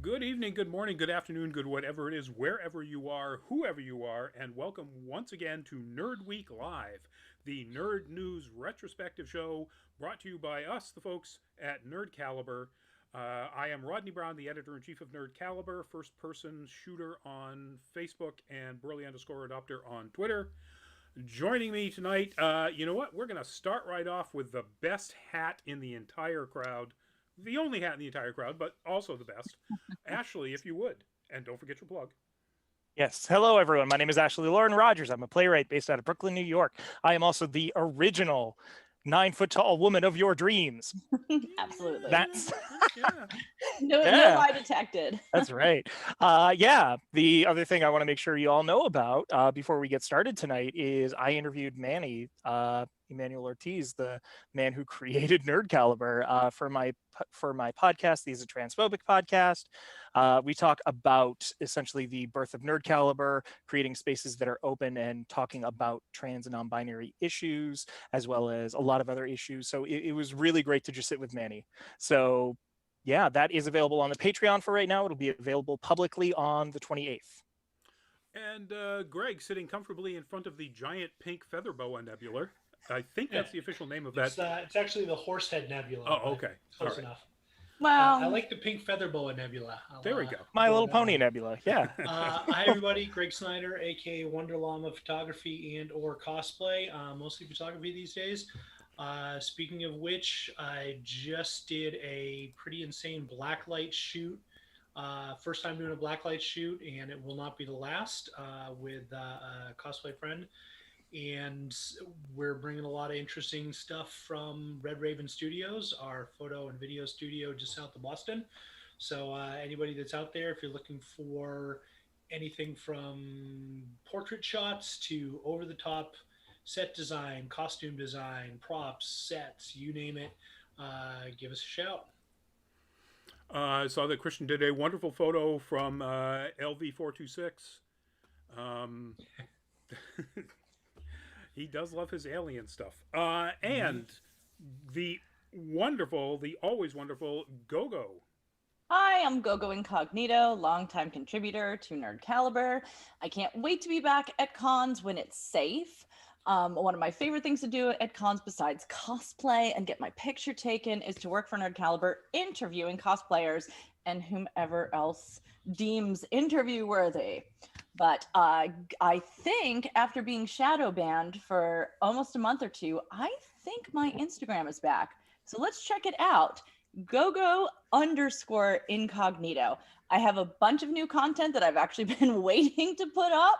Good evening, good morning, good afternoon, good whatever it is, wherever you are, whoever you are, and welcome once again to Nerd Week Live, the nerd news retrospective show brought to you by us, the folks at Nerd Caliber. I am Rodney Brown, the editor in chief of Nerd Caliber, first person shooter on Facebook, and Burley underscore adopter on Twitter. Joining me tonight, you know what? We're going to start right off with the best hat in the entire crowd. The only hat in the entire crowd, but also the best. Ashley, if you would. And don't forget your plug. Yes. Hello, everyone. My name is Ashley Lauren Rogers. I'm a playwright based out of Brooklyn, New York. I am also the original 9-foot tall woman of your dreams. Absolutely. That's Yeah. no yeah. lie detected. That's right. Yeah. The other thing I want to make sure you all know about before we get started tonight is I interviewed Manny, Emmanuel Ortiz, the man who created Nerd Caliber, for my podcast. These is a transphobic podcast. We talk about essentially the birth of Nerd Caliber, creating spaces that are open and talking about trans and non-binary issues, as well as a lot of other issues. So it was really great to just sit with Manny. So yeah, that is available on the Patreon for right now. It'll be available publicly on the 28th. And Greg sitting comfortably in front of the giant pink feather boa nebula. I think that's the official name of that. It's actually the Horsehead Nebula. Oh, okay. Close All right. enough. Well, I like the pink feather boa nebula. There we go. My Little Pony Nebula. Yeah. Hi, everybody. Greg Snyder, aka Wonder Llama Photography and/or Cosplay. Mostly photography these days. Speaking of which, I just did a pretty insane blacklight shoot. First time doing a blacklight shoot, and it will not be the last, with a cosplay friend. And we're bringing a lot of interesting stuff from Red Raven Studios, our photo and video studio just south of Boston. So anybody that's out there, if you're looking for anything from portrait shots to over-the-top set design, costume design, props, sets, you name it, give us a shout. I saw that Christian did a wonderful photo from LV426. He does love his alien stuff. And the wonderful, the always wonderful Gogo. hi, I'm Gogo Incognito, longtime contributor to Nerd Caliber. I can't wait to be back at cons when it's safe. One of my favorite things to do at cons besides cosplay and get my picture taken is to work for Nerd Caliber, interviewing cosplayers and whomever else deems interview worthy. But I think after being shadow banned for almost a month or two, I think my Instagram is back. So let's check it out. Gogo_incognito. I have a bunch of new content that I've actually been waiting to put up.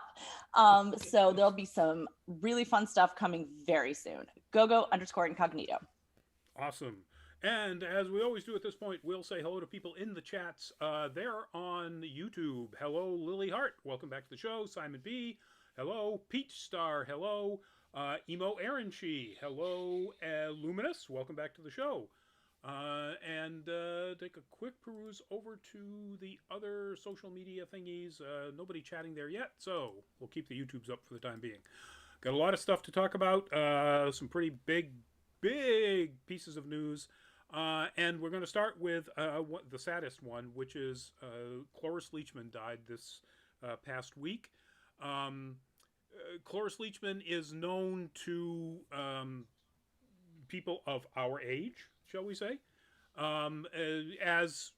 So there'll be some really fun stuff coming very soon. Gogo_incognito. Awesome. And as we always do at this point, we'll say hello to people in the chats. They're on YouTube. Hello, Lily Hart. Welcome back to the show. Simon B. Hello. Peach Star. Hello. Emo Aaronchi. Hello. Luminous. Welcome back to the show. And take a quick peruse over to the other social media thingies. Nobody chatting there yet, so we'll keep the YouTubes up for the time being. Got a lot of stuff to talk about. Some pretty big pieces of news. And we're going to start with the saddest one, which is Cloris Leachman died this past week. Cloris Leachman is known to people of our age, shall we say, as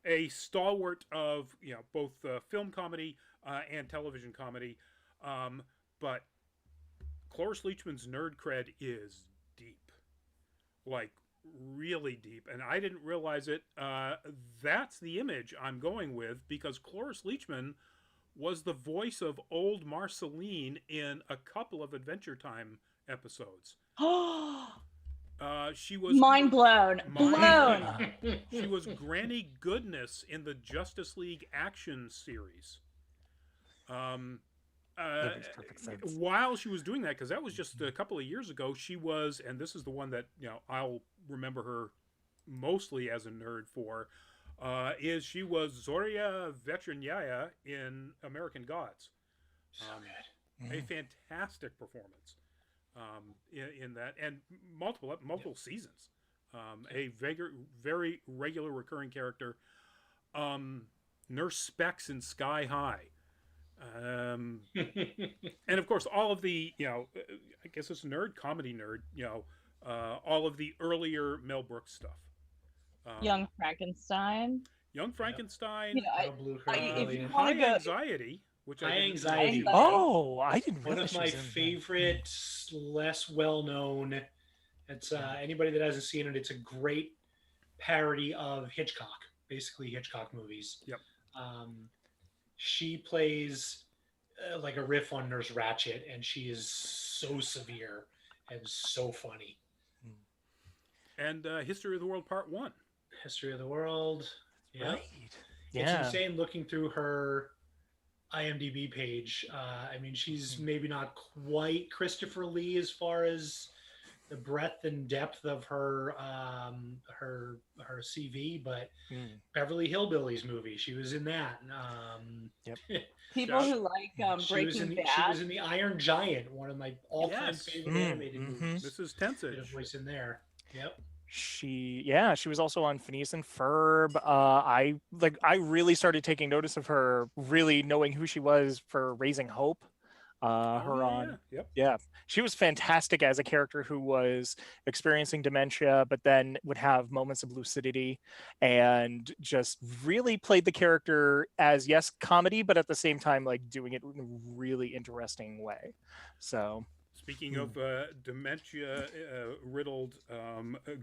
a stalwart of both film comedy and television comedy. But Cloris Leachman's nerd cred is deep, like really deep, and I didn't realize it. That's the image I'm going with, because Cloris Leachman was the voice of old Marceline in a couple of Adventure Time episodes. She was Mind blown. She was Granny Goodness in the Justice League Action series. That makes perfect sense. While she was doing that, because that was just a couple of years ago, she was, and this is the one that I'll remember her mostly as a nerd for, is she was Zoria Vechernyaya in American Gods. So good. A fantastic performance in that, and multiple seasons. A very regular recurring character. Nurse Specs in Sky High. And of course, all of the, I guess it's nerd, comedy nerd, all of the earlier Mel Brooks stuff. Young Frankenstein. Young Frankenstein. You know, Blue if you High want to go, Anxiety, which High I didn't Anxiety. Oh, I didn't One realize of my she was in that. favorite, less well-known. It's anybody that hasn't seen it. It's a great parody of Hitchcock, basically Hitchcock movies. Yep. She plays like a riff on Nurse Ratched, and she is so severe and so funny. And History of the World Part 1. History of the World. Yeah. Right. It's Yeah. insane looking through her IMDb page. I mean, she's maybe not quite Christopher Lee as far as the breadth and depth of her CV, but Beverly Hillbillies movie, she was in that. people who like Breaking Bad. She was in the Iron Giant, one of my all-time favorite animated movies. Mrs. Tensage. Did a voice in there. Yep. She was also on Phineas and Ferb. I really started taking notice of her, really knowing who she was for Raising Hope. She was fantastic as a character who was experiencing dementia, but then would have moments of lucidity, and just really played the character as, yes, comedy, but at the same time, like, doing it in a really interesting way. So speaking of dementia riddled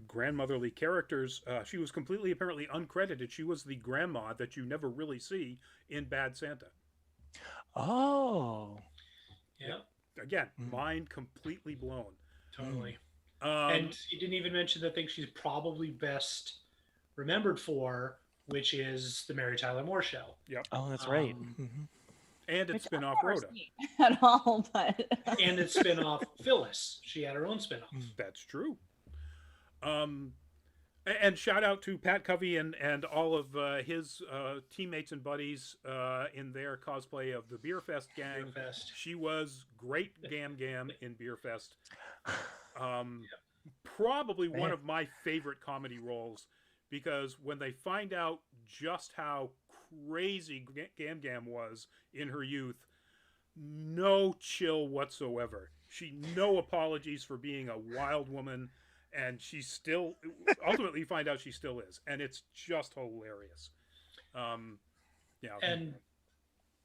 grandmotherly characters, she was completely apparently uncredited. She was the grandma that you never really see in Bad Santa. Oh. Yeah. Again, mind completely blown. Totally. And you didn't even mention the thing she's probably best remembered for, which is the Mary Tyler Moore Show. Yep. Oh, that's right. And its spin-off Rhoda. At all, but and its spin-off Phyllis. She had her own spin-off. That's true. And shout out to Pat Covey and all of his teammates and buddies in their cosplay of the Beer Fest gang. Beer Fest. She was great Gam Gam in Beer Fest. Probably one of my favorite comedy roles, because when they find out just how crazy Gam Gam was in her youth, no chill whatsoever. No apologies for being a wild woman. And she still, ultimately, you find out she still is, and it's just hilarious. And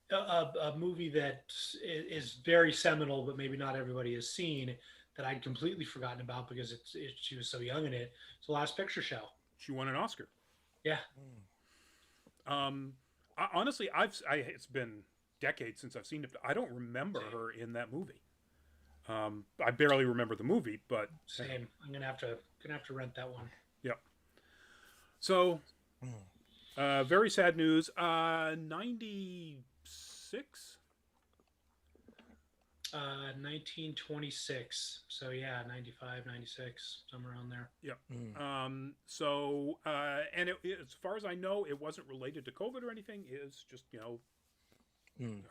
a movie that is very seminal, but maybe not everybody has seen, that I'd completely forgotten about because she was so young in it. It's The Last Picture Show. She won an Oscar. Yeah. Honestly, it's been decades since I've seen it. But I don't remember her in that movie. I barely remember the movie, but same. I'm gonna have to rent that one. Yep. So, very sad news. 96. 1926. So yeah, 95, 96, somewhere around there. Yep. And as far as I know, it wasn't related to COVID or anything. It's just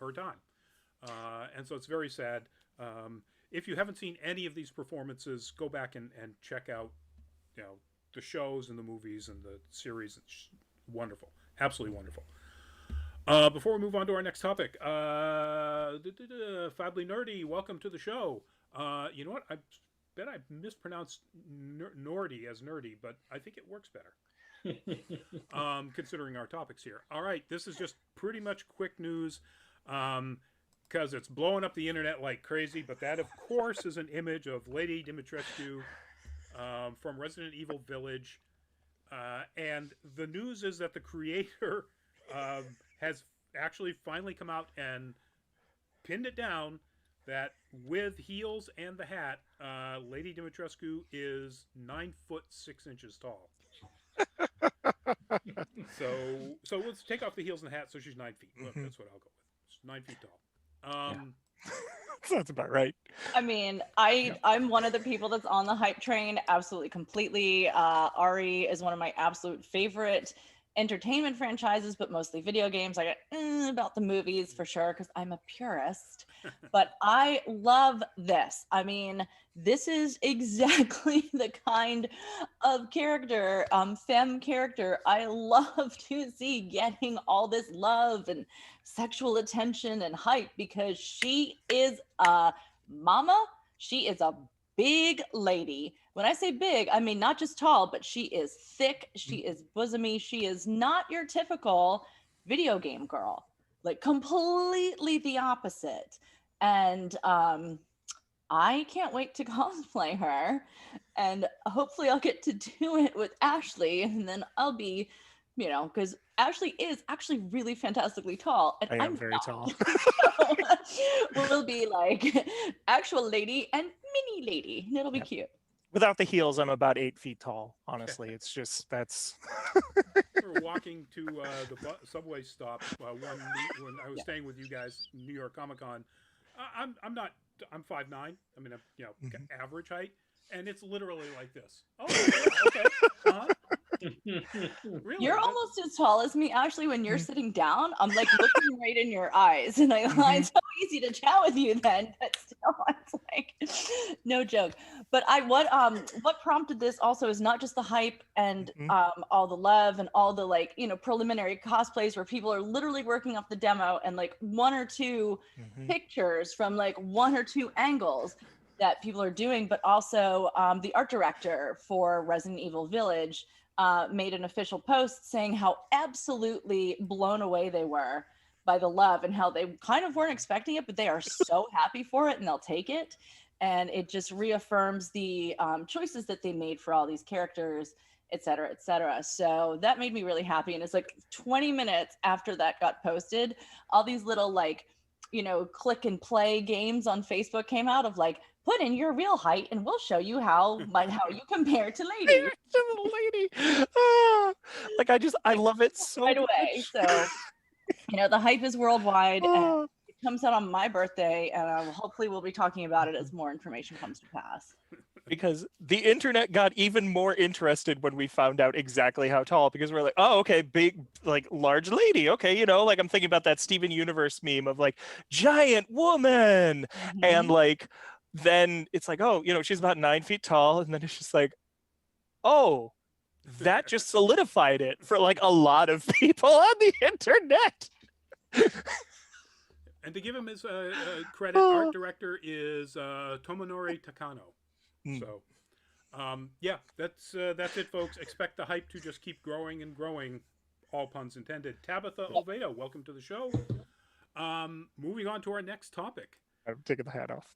her time. And so it's very sad. If you haven't seen any of these performances, go back and check out, the shows and the movies and the series. It's wonderful, absolutely wonderful. Before we move on to our next topic, Fably Nerdy, welcome to the show. You know what? I bet I mispronounced Nordy as nerdy, but I think it works better. Considering our topics here. All right, this is just pretty much quick news. Because it's blowing up the internet like crazy, but that, of course, is an image of Lady Dimitrescu from Resident Evil Village. And the news is that the creator has actually finally come out and pinned it down that with heels and the hat, Lady Dimitrescu is 9'6" tall. So let's take off the heels and the hat, so she's 9 feet. Look, that's what I'll go with. She's 9 feet tall. That's about right. I mean, I'm one of the people that's on the hype train absolutely completely. Ari is one of my absolute favorite entertainment franchises, but mostly video games. I got about the movies for sure because I'm a purist. But I love this. I mean, this is exactly the kind of character, femme character I love to see getting all this love and sexual attention and hype because she is a mama. She is a big lady. When I say big, I mean not just tall, but she is thick. She is bosomy. She is not your typical video game girl, like completely the opposite. And I can't wait to cosplay her. And hopefully I'll get to do it with Ashley. And then I'll be, because Ashley is actually really fantastically tall. And I am I'm very not. tall. We'll be like actual lady and mini lady. And it'll be cute. Without the heels, I'm about 8 feet tall. Honestly, it's just that's. We're walking to the subway stop when I was staying with you guys, New York Comic Con. I'm 5'9". I mean, I'm, average height, and it's literally like this. Oh, okay. Really? You're almost as tall as me, Ashley. When you're sitting down, I'm like looking right in your eyes, and it's so easy to chat with you then. But still, it's like no joke. But what prompted this also is not just the hype and all the love and all the preliminary cosplays where people are literally working off the demo and like one or two pictures from like one or two angles that people are doing, but also the art director for Resident Evil Village made an official post saying how absolutely blown away they were by the love and how they kind of weren't expecting it, but they are so happy for it and they'll take it. And it just reaffirms the choices that they made for all these characters, et cetera, et cetera. So that made me really happy. And it's like 20 minutes after that got posted, all these little click and play games on Facebook came out of like, put in your real height and we'll show you how you compare to lady. I love it so right away. much. So, the hype is worldwide and it comes out on my birthday and hopefully we'll be talking about it as more information comes to pass. Because the internet got even more interested when we found out exactly how tall, because we're like, oh, okay, big, like large lady. Okay. Like I'm thinking about that Steven Universe meme of like giant woman. And like, then it's like, oh, she's about 9 feet tall. And then it's just like, oh, that just solidified it for like a lot of people on the internet. And to give him his credit, art director is Tomonori Takano. So, that's it, folks. Expect the hype to just keep growing and growing. All puns intended. Tabitha Olveda, welcome to the show. Moving on to our next topic. I'm taking the hat off.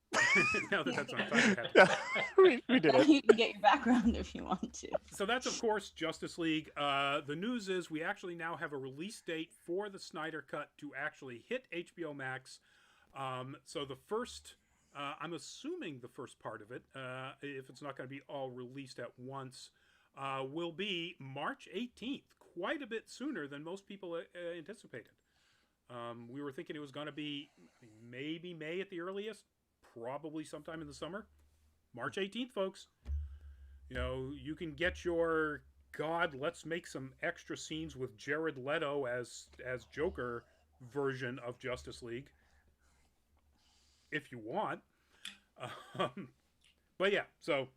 Now that that's not hat. we did it. You can get your background if you want to. So that's, of course, Justice League. The news is we actually now have a release date for the Snyder Cut to actually hit HBO Max. So the first, I'm assuming the first part of it, if it's not going to be all released at once, will be March 18th, quite a bit sooner than most people anticipated. We were thinking it was going to be maybe May at the earliest, probably sometime in the summer. March 18th, folks. You can get your, God, let's make some extra scenes with Jared Leto as Joker version of Justice League, if you want. But yeah, so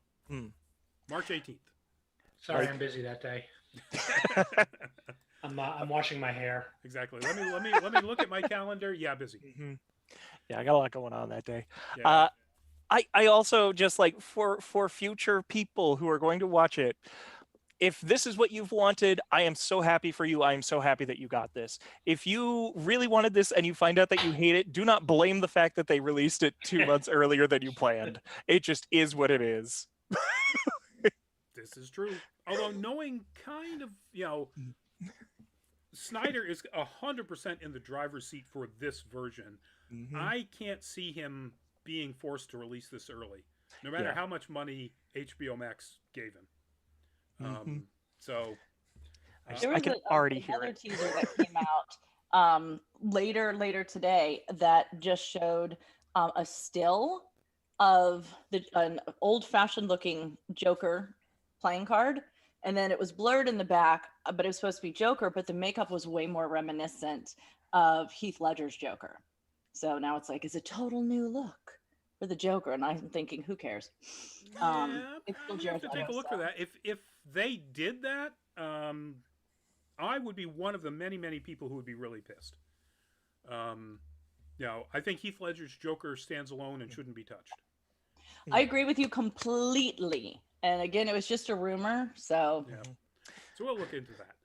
March 18th. Sorry, I'm busy that day. I'm washing my hair. Exactly. Let me look at my calendar. Yeah, busy. Yeah, I got a lot going on that day. Yeah. I also just like for future people who are going to watch it, if this is what you've wanted, I am so happy for you. I am so happy that you got this. If you really wanted this and you find out that you hate it, do not blame the fact that they released it 2 months earlier than you planned. It just is what it is. This is true. Although knowing kind of, Snyder is 100% in the driver's seat for this version. I can't see him being forced to release this early, no matter how much money HBO Max gave him. So I can already hear it. Teaser that came out later today that just showed a still of an old-fashioned looking Joker playing card and then it was blurred in the back, but it was supposed to be Joker, but the makeup was way more reminiscent of Heath Ledger's Joker. So now it's like, it's a total new look for the Joker, and I'm thinking, who cares? It's still I have Jared to Leto, take a look so. for that. If they did that, I would be one of the many people who would be really pissed. I think Heath Ledger's Joker stands alone and shouldn't be touched. I agree with you completely. And again, it was just a rumor, so Yeah. So we'll look into that.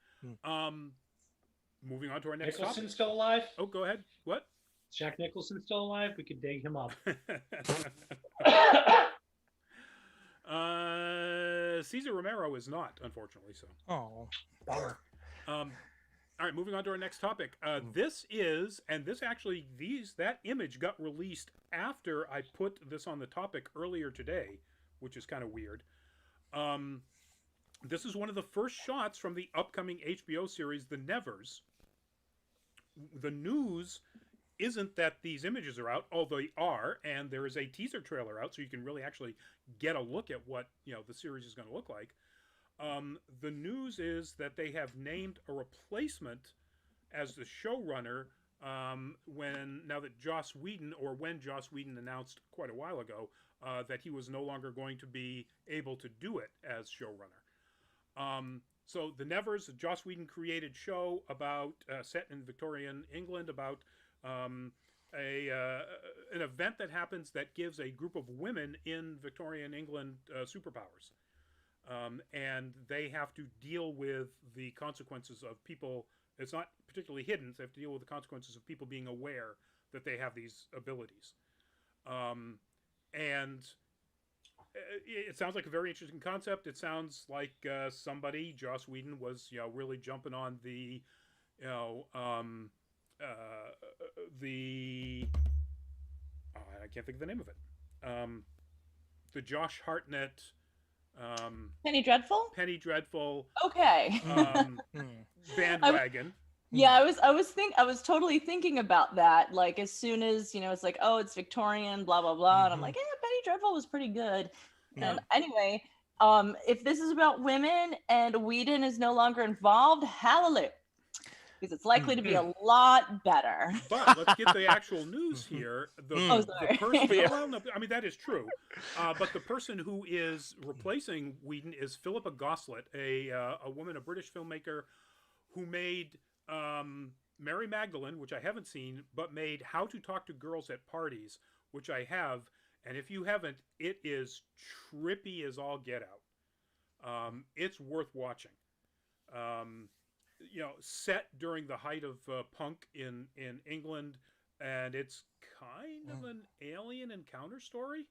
Moving on to our next Nicholson topic. still alive? Oh, go ahead. What? Is Jack Nicholson still alive? We could dig him up. Cesar Romero is not, unfortunately. So. Oh, bummer. All right, moving on to our next topic. That image got released after I put this on the topic earlier today, which is kind of weird. This is one of the first shots from the upcoming HBO series, The Nevers. The news isn't that these images are out, although they are, and there is a teaser trailer out, so you can really actually get a look at what the series is going to look like. The news is that they have named a replacement as the showrunner when Joss Whedon announced quite a while ago that he was no longer going to be able to do it as showrunner. So The Nevers, a Joss Whedon created show about set in Victorian England about an event that happens that gives a group of women in Victorian England superpowers. And they have to deal with the consequences of people. It's not particularly hidden. They have to deal with the consequences of people being aware that they have these abilities. And it sounds like a very interesting concept. It sounds like Joss Whedon, was really jumping on the I can't think of the name of it. The Josh Hartnett. Penny Dreadful. Okay. Bandwagon. I was totally thinking about that. Like, as soon as it's like, oh, it's Victorian, blah blah blah, and I'm like, yeah, Penny Dreadful was pretty good. Yeah. And anyway, if this is about women and Whedon is no longer involved, hallelujah, because it's likely to be a lot better. But let's get the actual news here. The person, well, no, I mean, that is true. But the person who is replacing Whedon is Philippa Goslett, a woman, a British filmmaker who made Mary Magdalene, which I haven't seen, but made How to Talk to Girls at Parties, which I have. And if you haven't, it is trippy as all get out. It's worth watching. Set during the height of punk in England, and it's kind of an alien encounter story,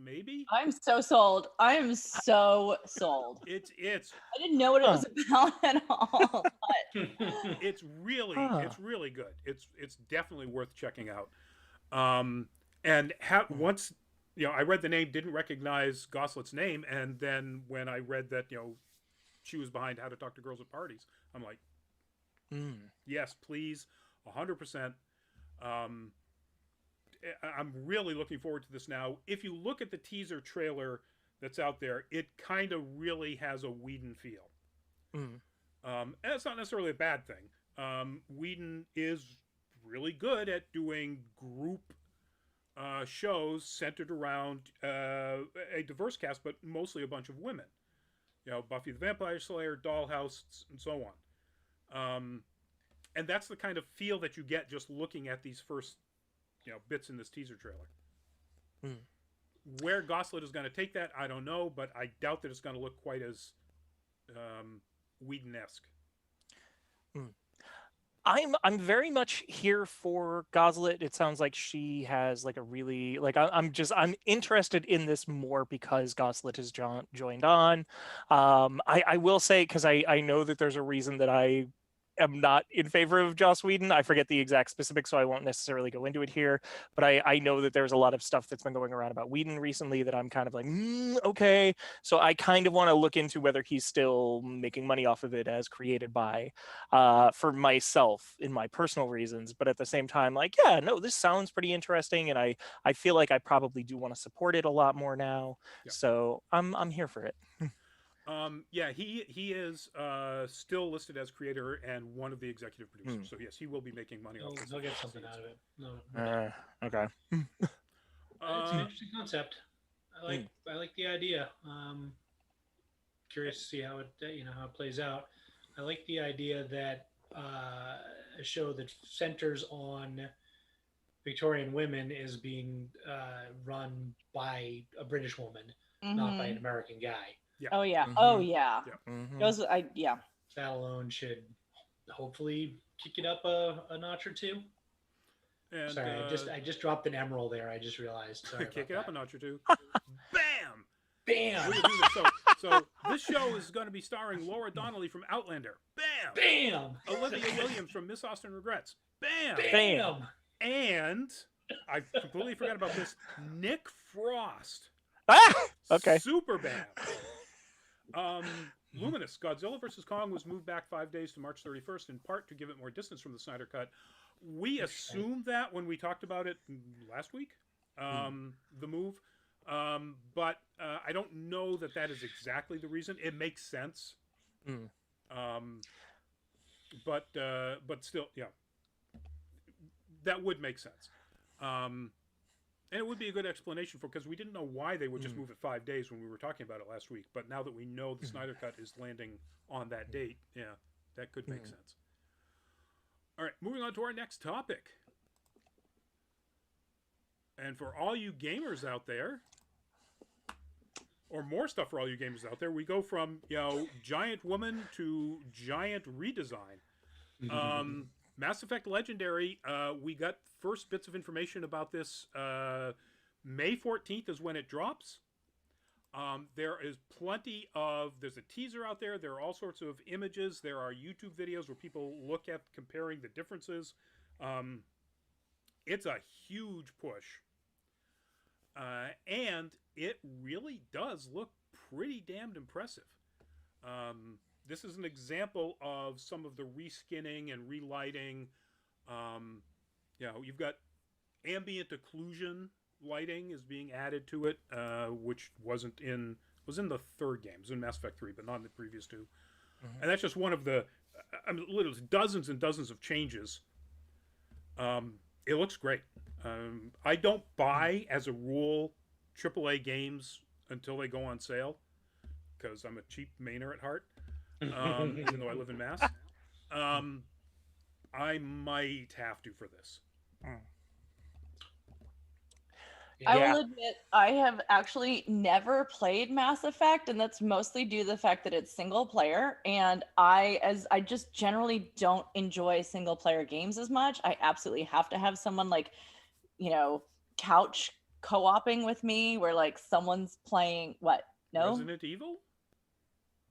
maybe. I'm so sold. I am so sold. It's I didn't know what it was about at all. But... it's really good. It's definitely worth checking out. And once I read the name, didn't recognize Goslett's name, and then when I read that she was behind How to Talk to Girls at Parties, I'm like, yes, please, 100%. I'm really looking forward to this now. If you look at the teaser trailer that's out there, it kind of really has a Whedon feel. And it's not necessarily a bad thing. Whedon is really good at doing group shows centered around a diverse cast, but mostly a bunch of women. Buffy the Vampire Slayer, Dollhouse, and so on. And that's the kind of feel that you get just looking at these first, bits in this teaser trailer. Where Goslett is going to take that, I don't know, but I doubt that it's going to look quite as Whedon-esque. I'm very much here for Goslett. It sounds like she has like a really I'm interested in this more because Goslett has joined on. I will say, because I know that there's a reason that I am not in favor of Joss Whedon. I forget the exact specifics, so I won't necessarily go into it here. But I know that there's a lot of stuff that's been going around about Whedon recently that I'm kind of like, okay. So I kind of want to look into whether he's still making money off of it as created by, for myself in my personal reasons. But at the same time, like, yeah, no, this sounds pretty interesting, and I feel like I probably do want to support it a lot more now. Yeah. So I'm here for it. Yeah, he is still listed as creator and one of the executive producers. So yes, he will be making money off this. He'll get something out of it. No. Okay. It's an interesting concept. I like the idea. Curious to see how it how it plays out. I like the idea that a show that centers on Victorian women is being run by a British woman, not by an American guy. Yeah. Oh yeah. Oh yeah. Mhm. Those yeah. That alone should hopefully kick it up a notch or two. And, Sorry, I just dropped an emerald there. I just realized. Sorry kick it about up a that. notch or two. Bam! Bam! We're gonna do this. So this show is going to be starring Laura Donnelly from Outlander. Bam! Bam! Olivia Williams from Miss Austin Regrets. Bam! Bam! And I completely forgot about this. Nick Frost. Ah! Okay. Super bam. Luminous. Godzilla vs. Kong was moved back 5 days to March 31st, in part to give it more distance from the Snyder Cut. We assumed that when we talked about it last week, the move. But I don't know that is exactly the reason. It makes sense. But still, yeah. That would make sense. And it would be a good explanation because we didn't know why they would just move it 5 days when we were talking about it last week. But now that we know the Snyder Cut is landing on that date, yeah, that could make sense. All right, moving on to our next topic. And for all you gamers out there, or more stuff for all you gamers out there, we go from, giant woman to giant redesign. Mass Effect Legendary, we got first bits of information about this. May 14th is when it drops. There is there's a teaser out there. There are all sorts of images. There are YouTube videos where people look at comparing the differences. It's a huge push. And it really does look pretty damned impressive. This is an example of some of the reskinning and relighting. You've got ambient occlusion lighting is being added to it, which was in the third game. It was in Mass Effect 3, but not in the previous two. And that's just one of the literally dozens and dozens of changes. It looks great. I don't buy, as a rule, AAA games until they go on sale, because I'm a cheap mainer at heart. Even though I live in Mass. I might have to for this. I will admit, I have actually never played Mass Effect, and that's mostly due to the fact that it's single player. And I just generally don't enjoy single player games as much. I absolutely have to have someone couch co-oping with me, where someone's playing what? No, Resident Evil?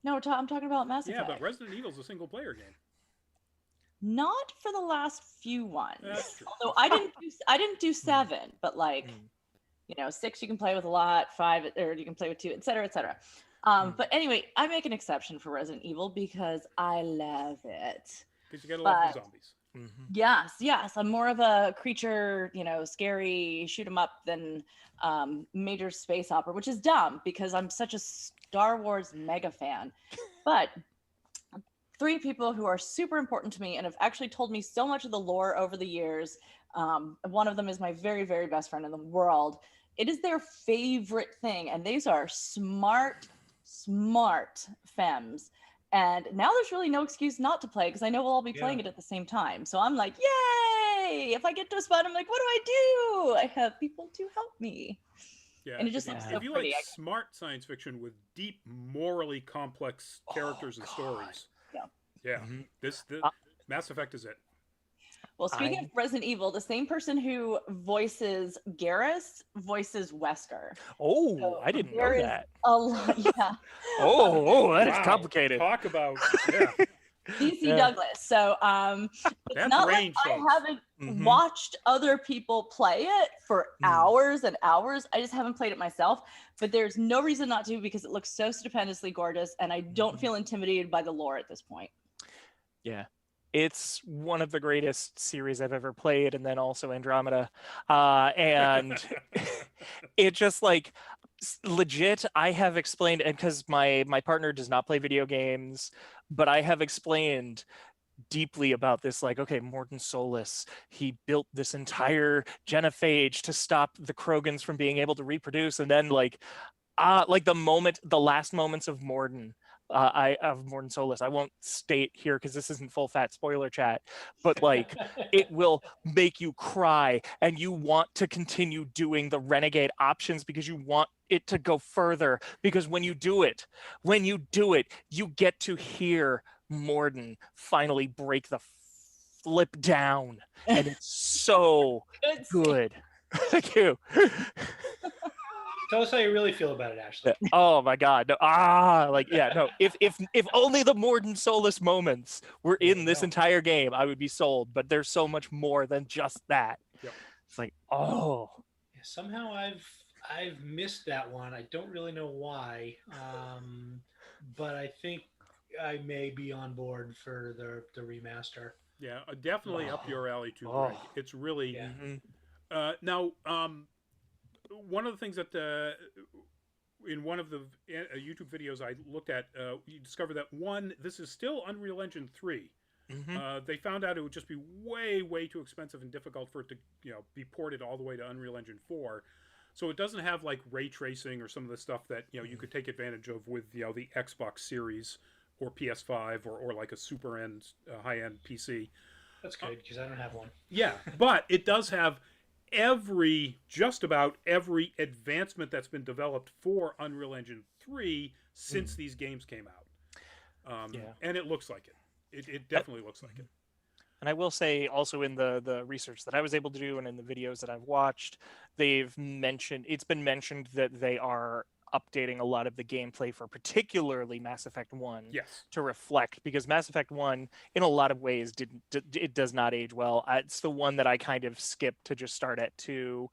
No, I'm talking about Mass Effect. Yeah, but Resident Evil is a single player game. Not for the last few ones. That's true. Although I didn't do 7, but 6 you can play with a lot, 5 or you can play with 2, etc., etc. But anyway, I make an exception for Resident Evil because I love it. Because you gotta love the zombies. Yes. I'm more of a creature, scary, shoot 'em up than major space opera, which is dumb because I'm such a Star Wars mega fan. But 3 people who are super important to me and have actually told me so much of the lore over the years. One of them is my very, very best friend in the world. It is their favorite thing. And these are smart femmes. And now there's really no excuse not to play because I know we'll all be playing it at the same time. So I'm like, yay! If I get to a spot, I'm like, what do I do? I have people to help me. Yeah, and it just looks so if you pretty. like smart science fiction with deep, morally complex characters and stories, this Mass Effect is it. Well, speaking of Resident Evil, the same person who voices Garrus voices Wesker. Oh, so I didn't know that. A lot, yeah. That is complicated. Talk about DC Douglas. So it's not range, like I haven't watched other people play it for hours and hours. I just haven't played it myself. But there's no reason not to because it looks so stupendously gorgeous, and I don't feel intimidated by the lore at this point. Yeah. It's one of the greatest series I've ever played, and then also Andromeda. And it just legit, I have explained, and because my partner does not play video games, but I have explained deeply about this, like, okay, Morton Solus, he built this entire genophage to stop the Krogans from being able to reproduce, and then like the last moments of Morton, of Morton Solus, I won't state here because this isn't full fat spoiler chat, but like it will make you cry and you want to continue doing the renegade options because you want it to go further, because when you do it, you get to hear Morden finally break the flip down, and it's so good. Thank you. Tell us how you really feel about it, Ashley. Oh my God! No, no. If only the Morden Solus moments were in this entire game, I would be sold. But there's so much more than just that. Yep. It's like, oh. Yeah, somehow I've missed that one. I don't really know why, but I think I may be on board for the remaster. Yeah, definitely up your alley too, Greg. It's really now. One of the things that in one of the YouTube videos I looked at, you discover that this is still Unreal Engine 3. They found out it would just be way too expensive and difficult for it to be ported all the way to Unreal Engine 4. So it doesn't have like ray tracing or some of the stuff that you could take advantage of with the Xbox Series or PS5 or like a super end high-end PC. That's good because I don't have one. Yeah, but it does have just about every advancement that's been developed for Unreal Engine 3 since these games came out. And it looks like it. It definitely looks like it. And I will say also in the research that I was able to do and in the videos that I've watched, it's been mentioned that they are updating a lot of the gameplay for particularly Mass Effect 1 to reflect, because Mass Effect 1 in a lot of ways it does not age well. It's the one that I kind of skipped to just start at 2,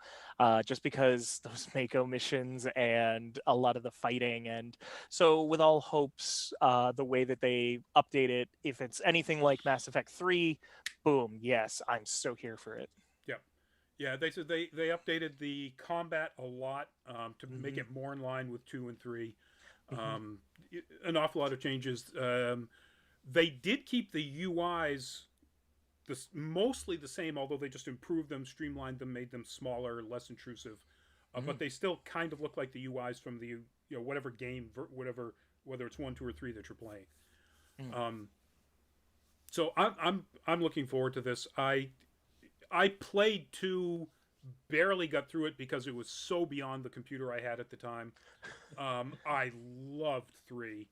just because those Mako missions and a lot of the fighting. And so with all hopes, the way that they update it, if it's anything like Mass Effect 3, boom, yes, I'm so here for it. Yeah, they said they updated the combat a lot to make it more in line with 2 and 3. An awful lot of changes. They did keep the UIs mostly the same, although they just improved them, streamlined them, made them smaller, less intrusive. But they still kind of look like the UIs from the whatever game, whether it's 1, 2, or 3 that you're playing. So I'm looking forward to this. I played 2, barely got through it because it was so beyond the computer I had at the time. I loved 3.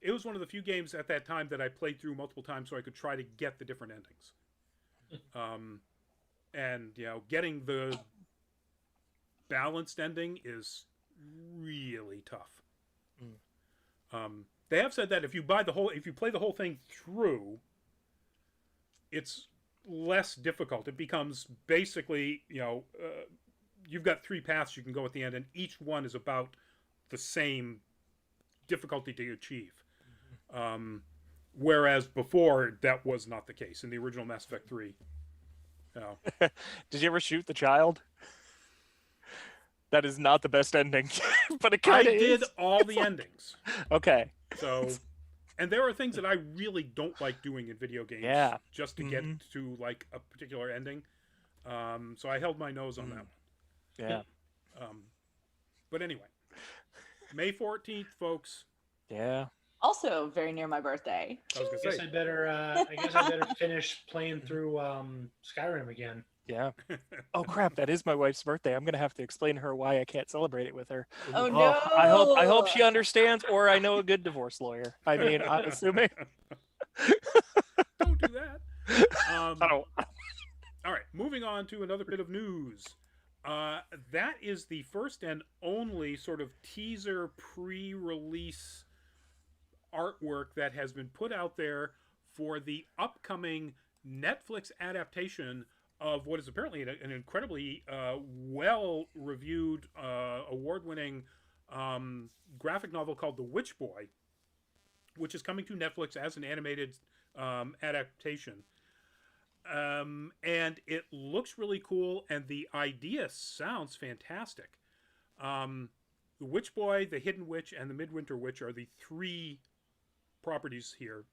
It was one of the few games at that time that I played through multiple times so I could try to get the different endings. And getting the balanced ending is really tough. They have said that if you play the whole thing through, it's less difficult. It becomes basically, you've got 3 paths you can go at the end, and each one is about the same difficulty to achieve. Whereas before, that was not the case in the original Mass Effect 3. Did you ever shoot the child? That is not the best ending, but it kind of is. I did all the endings. Okay. So... And there are things that I really don't like doing in video games just to get to like a particular ending. So I held my nose on that one. Yeah. But anyway, May 14th, folks. Yeah. Also very near my birthday. I was gonna say. I guess I better finish playing through Skyrim again. Yeah. Oh crap! That is my wife's birthday. I'm gonna have to explain to her why I can't celebrate it with her. Oh no! I hope she understands, or I know a good divorce lawyer. I mean, I'm assuming. Don't do that. I don't. All right, moving on to another bit of news. That is the first and only sort of teaser pre-release artwork that has been put out there for the upcoming Netflix adaptation of what is apparently an incredibly well-reviewed, award-winning graphic novel called The Witch Boy, which is coming to Netflix as an animated adaptation. And it looks really cool, and the idea sounds fantastic. The Witch Boy, the Hidden Witch, and the Midwinter Witch are the 3 properties here.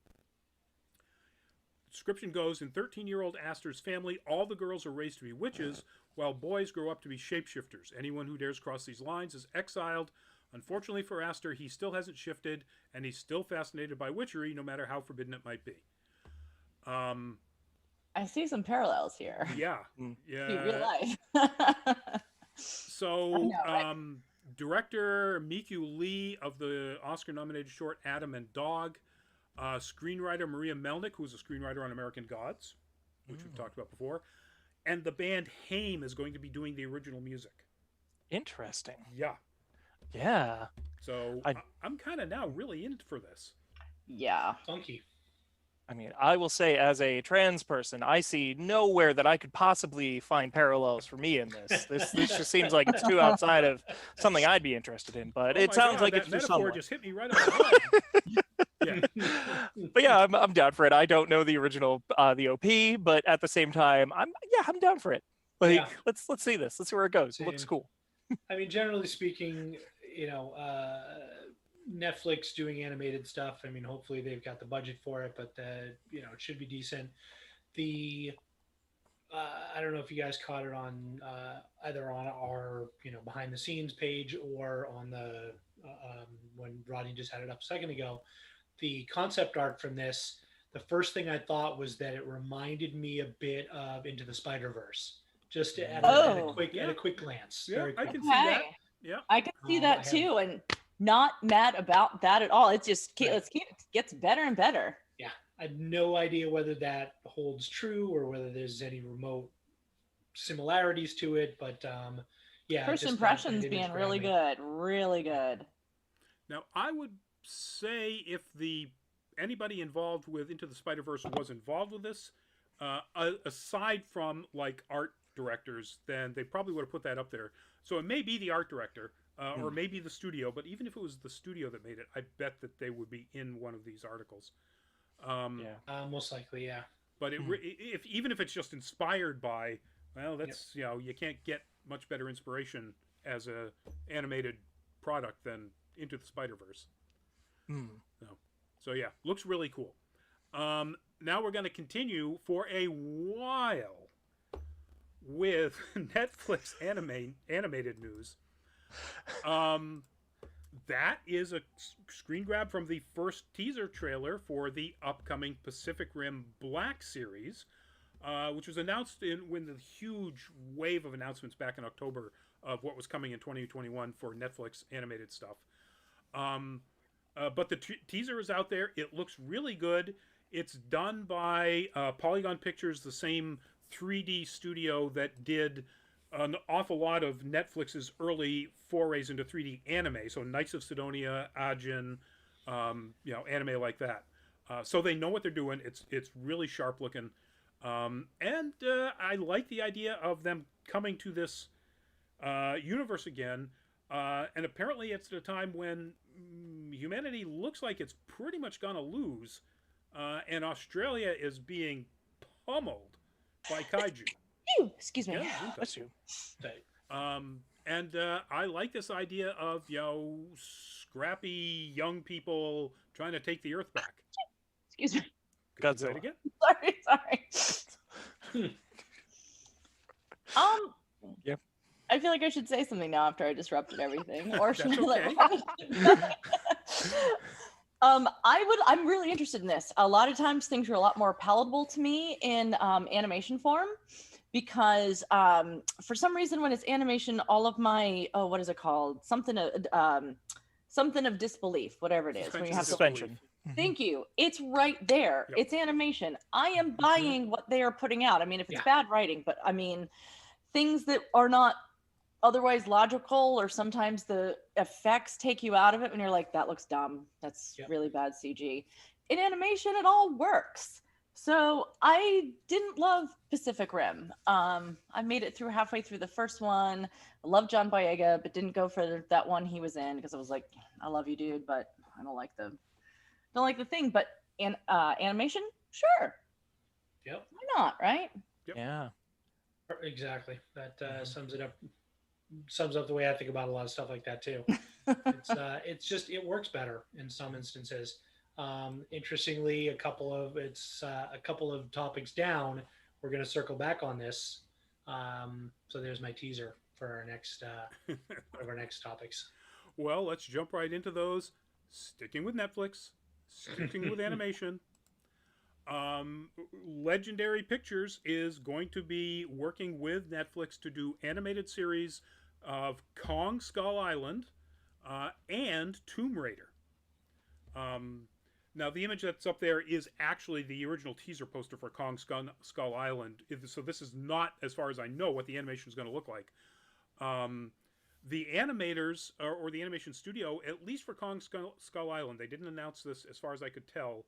Description goes, in 13-year-old Astor's family, all the girls are raised to be witches, while boys grow up to be shapeshifters. Anyone who dares cross these lines is exiled. Unfortunately for Astor, he still hasn't shifted, and he's still fascinated by witchery, no matter how forbidden it might be. I see some parallels here. Yeah. To real life. So, know, right? Director Miku Lee of the Oscar-nominated short Adam and Dog, screenwriter Maria Melnick, who's a screenwriter on American Gods, which we've talked about before, and the band Haim is going to be doing the original music. Interesting. Yeah. Yeah. So I'm kind of now really in for this. Yeah. Funky. I mean, I will say, as a trans person, I see nowhere that I could possibly find parallels for me in this. This just seems like it's too outside of something I'd be interested in. But it sounds like it's for someone. Just hit me right on the head. Yeah. But yeah, I'm down for it. I don't know the original, the OP, but at the same time, I'm down for it. Like, Yeah. let's see this. Let's see where it goes. It looks Same. cool. I mean, generally speaking, Netflix doing animated stuff. I mean, hopefully they've got the budget for it, but it should be decent. I don't know if you guys caught it on either on our behind the scenes page or on the when Rodney just had it up a second ago. The concept art from this. The first thing I thought was that it reminded me a bit of Into the Spider-Verse, just at a quick glance. Yeah, Very I quick. can see that. Yeah, I can see that too, and not mad about that at all. It's just it gets better and better. Yeah, I had no idea whether that holds true or whether there's any remote similarities to it, but yeah. First impressions being really good, really good. Now, I would say if anybody involved with Into the Spider-Verse was involved with this, aside from like art directors, then they probably would have put that up there. So it may be the art director, or maybe the studio. But even if it was the studio that made it, I bet that they would be in one of these articles. Most likely, yeah. But even if it's just inspired by, well, that's you can't get much better inspiration as a animated product than Into the Spider-Verse. So yeah, looks really cool. Now we're going to continue for a while with Netflix animated news. That is a screen grab from the first teaser trailer for the upcoming Pacific Rim Black series, which was announced when the huge wave of announcements back in October of what was coming in 2021 for Netflix animated stuff. But the teaser is out there. It looks really good. It's done by Polygon Pictures, the same 3D studio that did an awful lot of Netflix's early forays into 3D anime. So Knights of Sidonia, Ajin, anime like that. So they know what they're doing. It's really sharp looking. And I like the idea of them coming to this universe again. And apparently it's at a time when humanity looks like it's pretty much going to lose. And Australia is being pummeled by kaiju. Excuse me. Yeah, Bless you. And I like this idea of scrappy young people trying to take the Earth back. Excuse me. Godzilla again. Sorry. Yeah. I feel like I should say something now after I disrupted everything, or should That's I I'm really interested in this. A lot of times things are a lot more palatable to me in animation form, because for some reason when it's animation, all of my what is it called? Something of disbelief, whatever it is. When you have suspension. Thank you. It's right there. Yep. It's animation. I am buying what they are putting out. I mean, if it's bad writing, but I mean, things that are not otherwise logical, or sometimes the effects take you out of it when you're like, that looks dumb. That's really bad CG. In animation, it all works. So I didn't love Pacific Rim. I made it through halfway through the first one. I love John Boyega, but didn't go for that one he was in, because I was like, I love you, dude, but I don't like the thing. But in animation, sure. Yep. Why not, right? Yep. Yeah. Exactly. That Mm-hmm. sums up the way I think about a lot of stuff like that too. It's just it works better in some instances. Interestingly, a couple of topics down, we're going to circle back on this. So there's my teaser for our next one of our next topics. Well, let's jump right into those. Sticking with Netflix, sticking with animation. Legendary Pictures is going to be working with Netflix to do animated series of Kong Skull Island and Tomb Raider. Now, the image that's up there is actually the original teaser poster for Kong Skull Island. So this is not, as far as I know, what the animation is going to look like. The animators or the animation studio, at least for Kong Skull Island, they didn't announce this as far as I could tell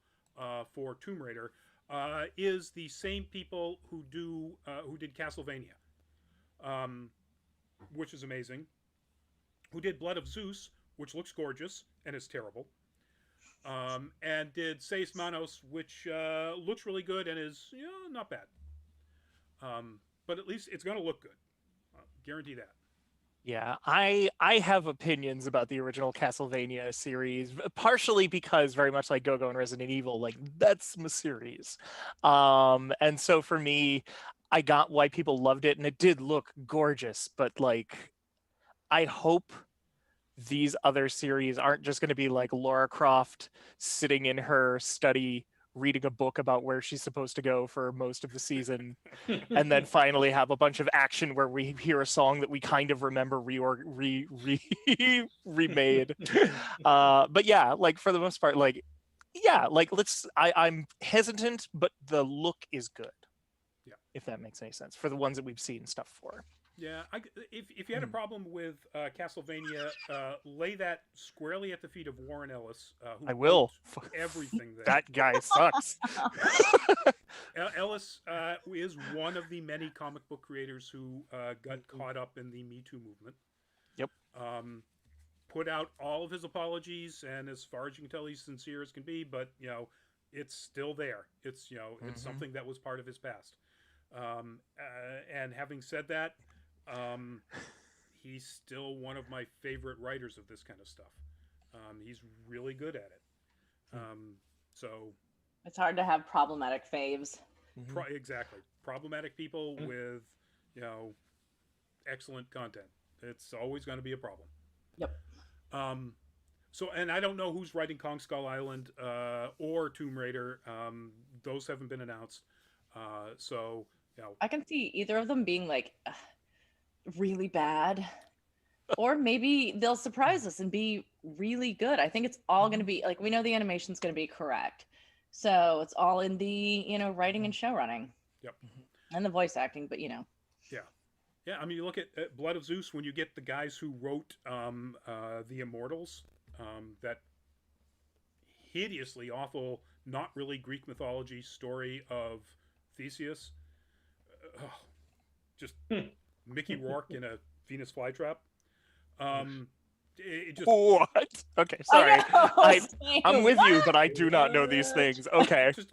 for Tomb Raider, is the same people who did Castlevania, which is amazing. Who did Blood of Zeus, which looks gorgeous and is terrible. And did Seis Manos, which looks really good and is not bad. But at least it's going to look good. Guarantee that. Yeah, I have opinions about the original Castlevania series, partially because very much like Go-Go and Resident Evil, like that's my series. And so for me, I got why people loved it, and it did look gorgeous, but like I hope these other series aren't just going to be like Lara Croft sitting in her study reading a book about where she's supposed to go for most of the season, and then finally have a bunch of action where we hear a song that we kind of remember remade. But yeah, like for the most part, like yeah, like I'm hesitant, but the look is good. Yeah, if that makes any sense for the ones that we've seen stuff for. Yeah, if you had a problem with Castlevania, lay that squarely at the feet of Warren Ellis. Who I will. Everything there. That guy sucks. Ellis is one of the many comic book creators who got caught up in the Me Too movement. Yep. Put out all of his apologies, and as far as you can tell, he's sincere as can be. But it's still there. It's it's something that was part of his past. And having said that. He's still one of my favorite writers of this kind of stuff. He's really good at it. So it's hard to have problematic faves. Exactly. Problematic people with, excellent content. It's always going to be a problem. Yep. So, and I don't know who's writing Kong Skull Island or Tomb Raider. Those haven't been announced. So, I can see either of them being like really bad, or maybe they'll surprise us and be really good. I think it's all going to be like, we know the animation's going to be correct, so it's all in the writing and show running. Yep. And the voice acting, but yeah. I mean, you look at Blood of Zeus, when you get the guys who wrote the Immortals, that hideously awful, not really Greek mythology story of Theseus. Just Mickey Rourke in a Venus flytrap. It just what? Okay, sorry. I'm with you, but I do not know these things. Okay. Just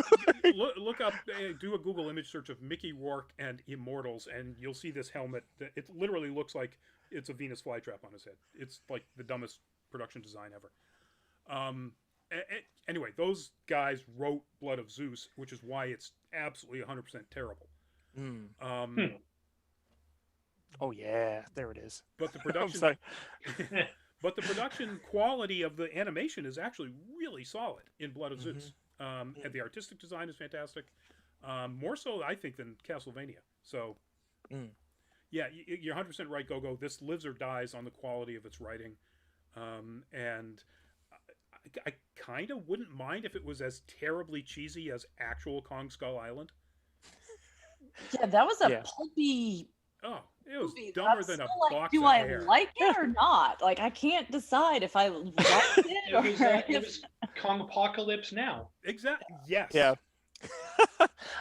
look up, do a Google image search of Mickey Rourke and Immortals, and you'll see this helmet. It literally looks like it's a Venus flytrap on his head. It's like the dumbest production design ever. Anyway, those guys wrote Blood of Zeus, which is why it's absolutely 100% terrible. Oh yeah, there it is. But the production, but the production quality of the animation is actually really solid in Blood of Zeus. And the artistic design is fantastic. More so, I think, than Castlevania. So, yeah, you're 100% right, Go-Go. This lives or dies on the quality of its writing. And I kind of wouldn't mind if it was as terribly cheesy as actual Kong Skull Island. Yeah, that was a pulpy. Oh, it was dumber than a box do of hair. I like it or not? Like, I can't decide if I like it or it was Kong Apocalypse Now. Exactly. Yes. Yeah.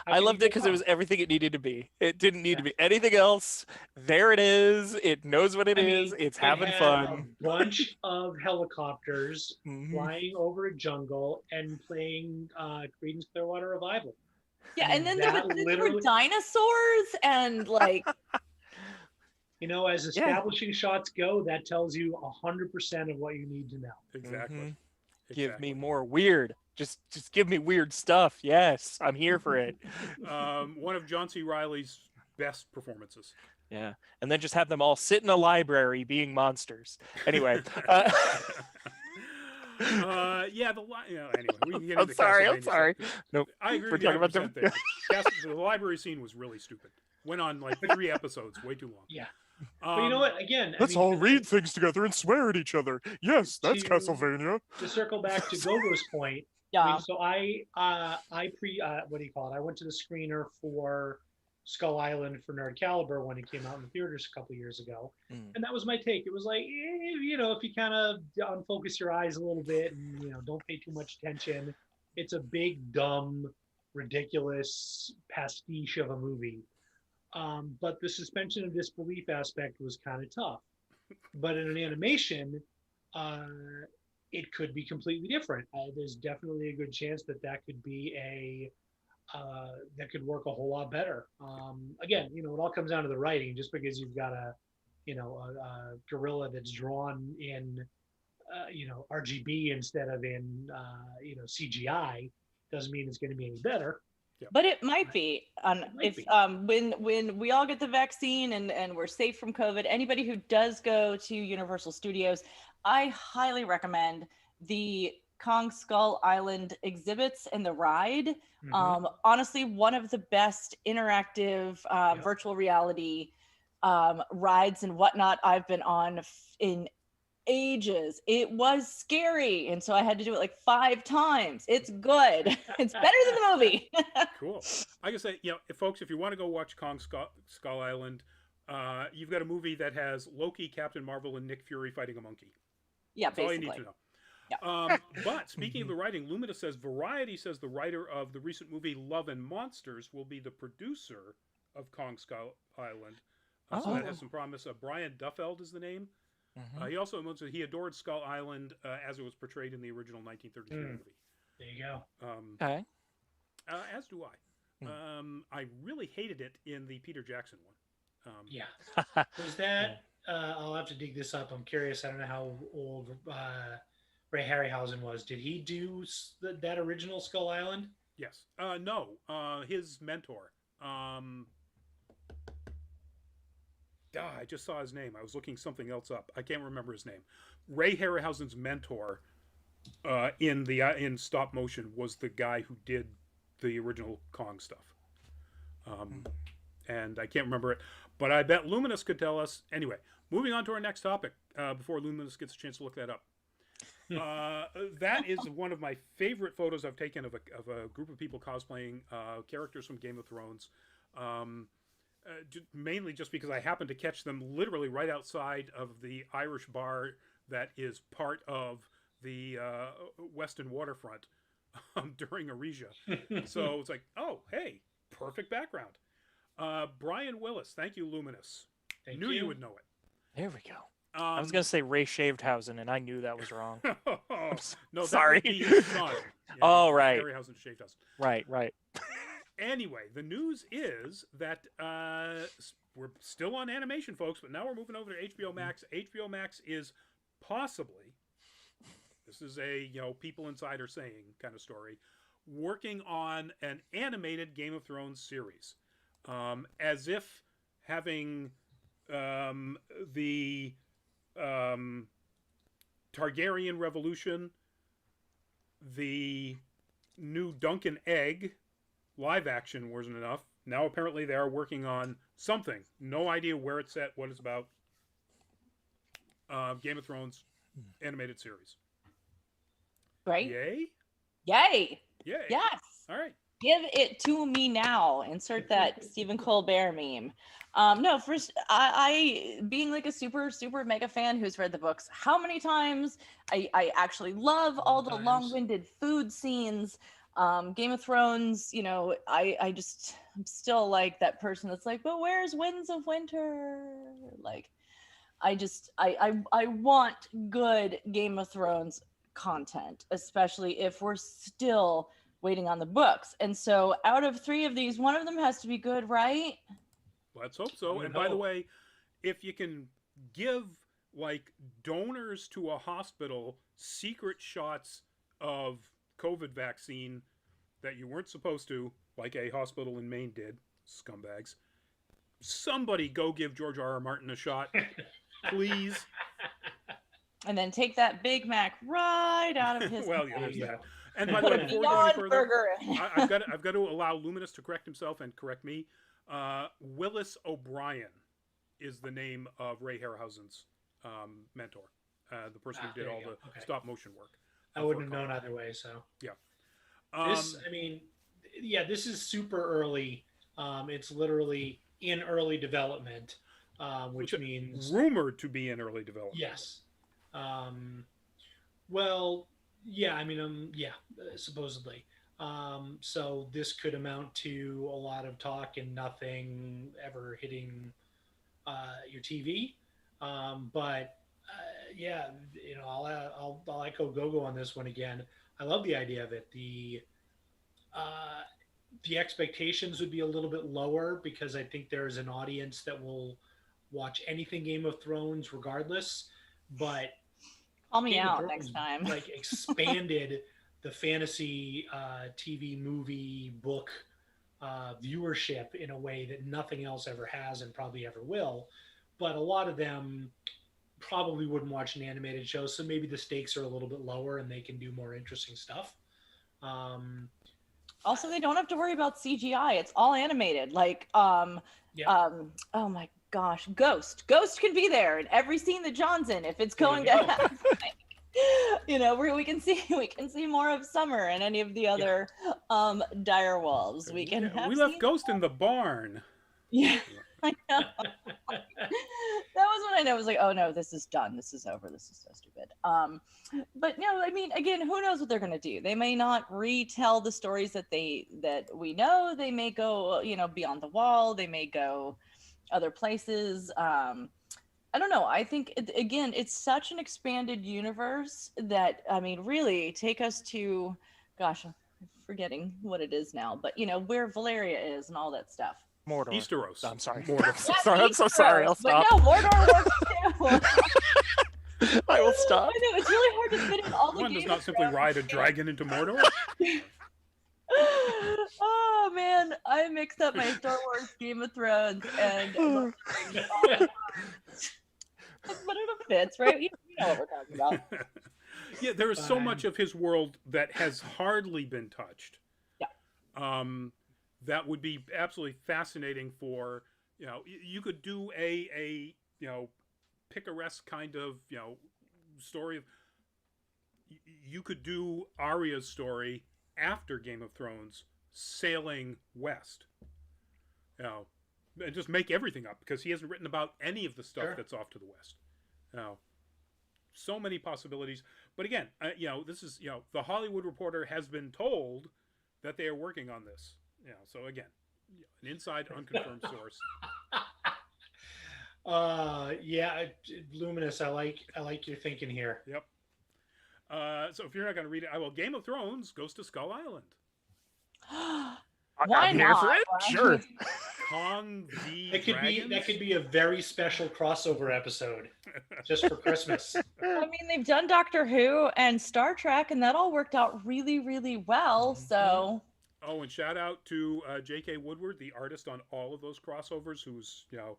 I loved it because it was everything it needed to be. It didn't need to be anything else. There it is. It knows what it is. It's having fun. A bunch of helicopters flying over a jungle and playing Creedence Clearwater Revival. Yeah, and then that there were dinosaurs and like as establishing shots go, that tells you 100% of what you need to know. Exactly. Mhm. Exactly. Give me more weird. Just give me weird stuff. Yes, I'm here for it. One of John C. Reilly's best performances. Yeah, and then just have them all sit in a library being monsters. Anyway. Yeah, anyway, we can get I'm into sorry. Castlevania I'm sorry. stuff. Nope. I agree We're with you talking about 100% them. there. The library scene was really stupid. Went on like 3 episodes, way too long. Yeah. But you know what? Again, Let's all read things together and swear at each other. Yes, that's Castlevania. To circle back to Gogo's point, yeah. so I what do you call it? I went to the screener for Skull Island for Nerd Caliber when it came out in the theaters a couple years ago, and that was my take. It was like, if you kind of unfocus your eyes a little bit and don't pay too much attention, it's a big, dumb, ridiculous pastiche of a movie. But the suspension of disbelief aspect was kind of tough. But in an animation, it could be completely different. There's definitely a good chance that could be that could work a whole lot better. Again, it all comes down to the writing. Just because you've got a gorilla that's drawn in RGB instead of in CGI doesn't mean it's going to be any better. But it might be. When we all get the vaccine and we're safe from COVID, anybody who does go to Universal Studios, I highly recommend the Kong Skull Island exhibits and the ride. Honestly, one of the best interactive virtual reality rides and whatnot I've been on in ages. It was scary, and so I had to do it like 5 times. It's good. It's better than the movie. Cool. I can say, folks, if you want to go watch Kong Skull Island, you've got a movie that has Loki, Captain Marvel, and Nick Fury fighting a monkey. Yeah, That's basically. all you need to know. Yeah. But speaking of the writing, Lumina says Variety says the writer of the recent movie Love and Monsters will be the producer of Kong Skull Island. So that has some promise. Brian Duffeld is the name. He also mentioned he adored Skull Island as it was portrayed in the original 1933 movie. There you go. Okay. As do I. I really hated it in the Peter Jackson one. Yeah. Was that? I'll have to dig this up. I'm curious. I don't know how old Ray Harryhausen was. Did he do that original Skull Island? Yes. No. His mentor. I just saw his name. I was looking something else up. I can't remember his name. Ray Harryhausen's mentor in stop motion was the guy who did the original Kong stuff. And I can't remember it, but I bet Luminous could tell us. Anyway, moving on to our next topic before Luminous gets a chance to look that up. That is one of my favorite photos I've taken of a group of people cosplaying characters from Game of Thrones. Mainly just because I happened to catch them literally right outside of the Irish bar that is part of the Weston waterfront during Aresia. So it's like, oh, hey, perfect background. Brian Willis, thank you, Luminous. Knew you would know it. There we go. I was going to say Ray Shavehausen, and I knew that was wrong. No, sorry. That would be his son. Oh, right. Harryhausen Shavehausen. Right. Anyway, the news is that we're still on animation, folks, but now we're moving over to HBO Max. HBO Max is possibly, this is a people insider saying kind of story, working on an animated Game of Thrones series, as if having the Targaryen Revolution, the new Duncan Egg live action wasn't enough. Now apparently they are working on something. No idea where it's at, what it's about. Game of Thrones animated series. Great. Yay? Yay. Yay. Yes. All right. Give it to me now. Insert that Stephen Colbert meme. No, first, I being like a super mega fan who's read the books, how many times I actually love all the long-winded food scenes. Game of Thrones, I'm still like that person that's like, but where's Winds of Winter? Like, I want good Game of Thrones content, especially if we're still waiting on the books. And so out of 3 of these, one of them has to be good, right? Let's hope so. would And by the hope. way, if you can give like donors to a hospital secret shots of COVID vaccine that you weren't supposed to, like a hospital in Maine did, scumbags. Somebody go give George R.R. Martin a shot, please. And then take that Big Mac right out of his Well, yeah, mouth. there's Yeah. that. And by the way, Put a before we go any Beyond further, Burger. I've got to allow Luminous to correct himself and correct me. Willis O'Brien is the name of Ray Harryhausen's mentor, the person who did there all you the go. Okay. stop motion work. I wouldn't have known either way. So Um, this, I mean, yeah, this is super early. It's literally in early development, which means rumored to be in early development. yes. Well, yeah, I mean, yeah, supposedly. So this could amount to a lot of talk and nothing ever hitting your TV. But yeah, you know, I'll echo Gogo on this one again. I love the idea of it. The expectations would be a little bit lower because I think there is an audience that will watch anything Game of Thrones regardless. But Call me Game of out Thrones, next time. like expanded the fantasy TV, movie, book viewership in a way that nothing else ever has and probably ever will. But a lot of them probably wouldn't watch an animated show, so maybe the stakes are a little bit lower and they can do more interesting stuff. Also, they don't have to worry about CGI. It's all animated. Like, oh my gosh, Ghost can be there in every scene that John's in if it's going to happen. You know, where we can see more of Summer and any of the other dire wolves. We can have we left scenes- Ghost in the barn. Yeah, I know. That was when I know. I was like, oh no, this is done. This is over. This is so stupid. But no, I mean, again, who knows what they're gonna do? They may not retell the stories that we know. They may go, you know, beyond the wall. They may go other places. I don't know. I think again, it's such an expanded universe that, I mean, really take us to, gosh, I'm forgetting what it is now, but you know, where Valeria is and all that stuff. Mordor. Easteros. I'm sorry. Mordor. Sorry, I'm so sorry. I'll stop. But no, Mordor works too. I will stop. I know, it's really hard to fit in all the One does Game not of simply Thrones. ride a dragon into Mordor. Oh man, I mixed up my Star Wars, Game of Thrones, and Lord of the Rings. But it fits, right? You know what we're talking about. Yeah, there is so much of his world that has hardly been touched. Yeah. That would be absolutely fascinating for, you know, you could do a you know, picaresque kind of, you know, story of, you could do Arya's story after Game of Thrones sailing west. You know, and just make everything up because he hasn't written about any of the stuff that's off to the west. You know, so many possibilities. But again, you know, this is, you know, the Hollywood Reporter has been told that they are working on this. You know, so again, an inside unconfirmed source. Yeah, Luminous. I like your thinking here. Yep. So if you're not going to read it, I will. Game of Thrones goes to Skull Island. Why I'm here not? for it. Sure. Kong v. That could be a very special crossover episode just for Christmas. I mean, they've done Doctor Who and Star Trek, and that all worked out really, really well. So. Oh, and shout out to J.K. Woodward, the artist on all of those crossovers, who's, you know,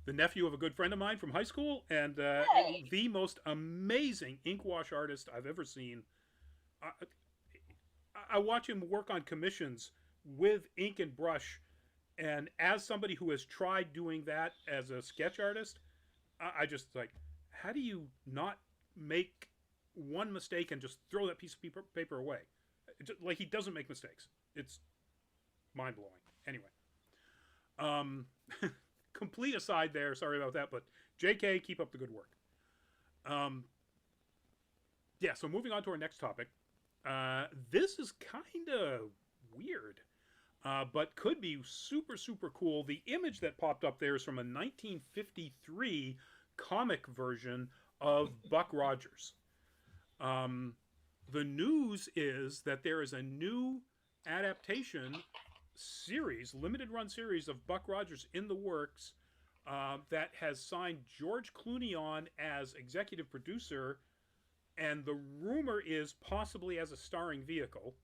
the nephew of a good friend of mine from high school, and the most amazing ink wash artist I've ever seen. I watch him work on commissions with ink and brush, and as somebody who has tried doing that as a sketch artist, I just like, how do you not make one mistake and just throw that piece of paper away? Like, he doesn't make mistakes. It's mind-blowing. Anyway, complete aside there, sorry about that, but JK, keep up the good work. Yeah, so moving on to our next topic. This is kind of weird, but could be super, super cool. The image that popped up there is from a 1953 comic version of Buck Rogers. The news is that there is a new adaptation series, limited run series of Buck Rogers in the works that has signed George Clooney on as executive producer, and the rumor is possibly as a starring vehicle,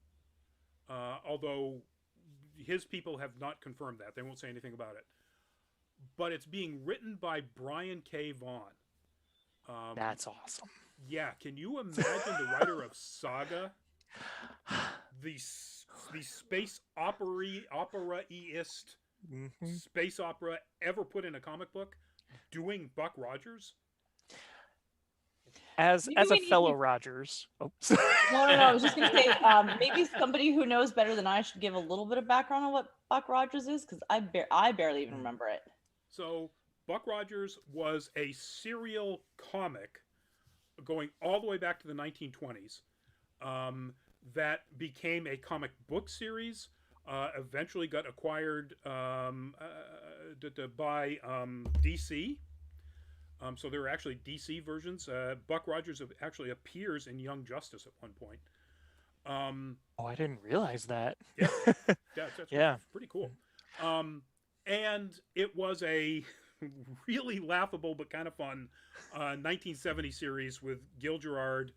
although his people have not confirmed that. They won't say anything about it. But it's being written by Brian K. Vaughan. That's awesome. Yeah, can you imagine the writer of Saga, the space opera-iest space opera ever put in a comic book, doing Buck Rogers? As a fellow Rogers. Oh. No, I was just going to say, maybe somebody who knows better than I should give a little bit of background on what Buck Rogers is, because I barely even remember it. So, Buck Rogers was a serial comic going all the way back to the 1920s that became a comic book series, eventually got acquired by DC. So there are actually DC versions. Buck Rogers actually appears in Young Justice at one point. Oh, I didn't realize that. Yeah, that's pretty cool. And it was a really laughable but kind of fun 1970 series with Gil Gerard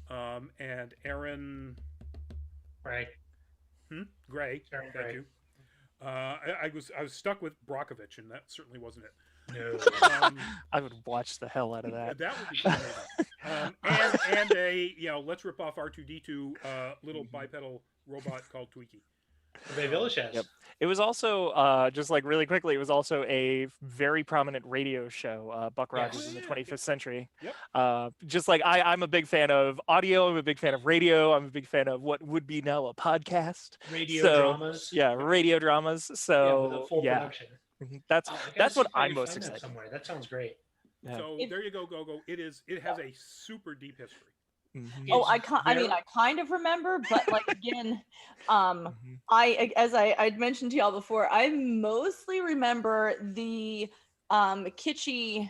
and Aaron Gray. Gray. Aaron Thank Gray. you. I was stuck with Brockovich, and that certainly wasn't it. No. I would watch the hell out of that. That would be cool. And a let's rip off R2D2 little bipedal robot called Tweaky. Ray Villachez. Yep. It was also just like really quickly. It was also a very prominent radio show, Buck Rogers in the 25th century. Yep. Just like I'm a big fan of audio. I'm a big fan of radio. I'm a big fan of what would be now a podcast. Radio dramas. Yeah, radio dramas. So with a full production. That's what I'm most find that excited. somewhere. That sounds great. Yeah. So there you go, Go. It has a super deep history. Oh, I kind of remember, but like again, I'd mentioned to y'all before, I mostly remember the kitschy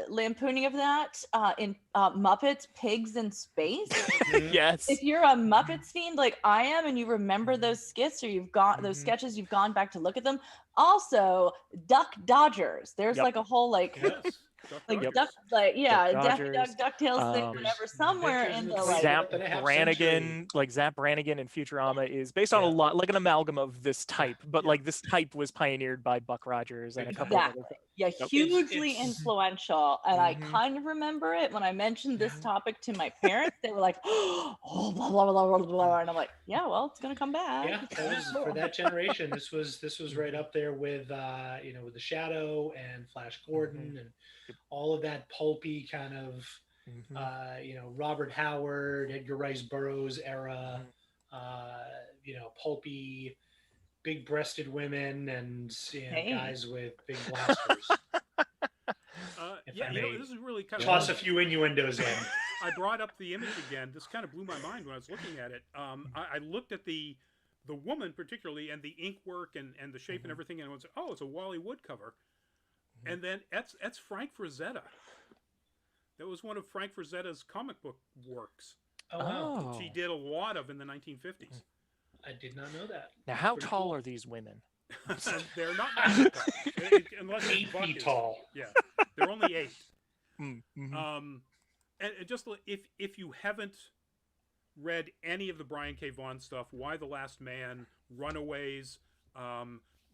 lampooning of that in Muppets Pigs in Space. Yes. If you're a Muppets fiend like I am, and you remember those skits or you've got those sketches, you've gone back to look at them. Also, Duck Dodgers. There's like a whole like. Yes. Duck, Daffy Duck, Dodgers, DuckTales thing, whatever. Somewhere in the like Zap Brannigan in Futurama is based on a lot like an amalgam of this type, but like this type was pioneered by Buck Rogers and a couple of other things. Yeah, hugely influential. And I kind of remember it when I mentioned this topic to my parents. They were like, "Oh, blah blah blah blah blah," and I'm like, "Yeah, well, it's gonna come back." Yeah, that was, for that generation. This was right up there with with the Shadow and Flash Gordon and all of that pulpy kind of Robert Howard, Edgar Rice Burroughs era, pulpy, big-breasted women and guys with big blasters. This is really kind of toss a few innuendos in. I brought up the image again. This kind of blew my mind when I was looking at it. I looked at the woman particularly and the ink work and the shape and everything, and I was it's a Wally Wood cover. And then that's Frank Frazetta. That was one of Frank Frazetta's comic book works. Oh, wow. She did a lot of in the 1950s. I did not know that. Now, how tall are these women? They're not that tall. Unless 8 feet tall. Yeah, they're only 8. Mm-hmm. And just if you haven't read any of the Brian K. Vaughan stuff, Why the Last Man, Runaways,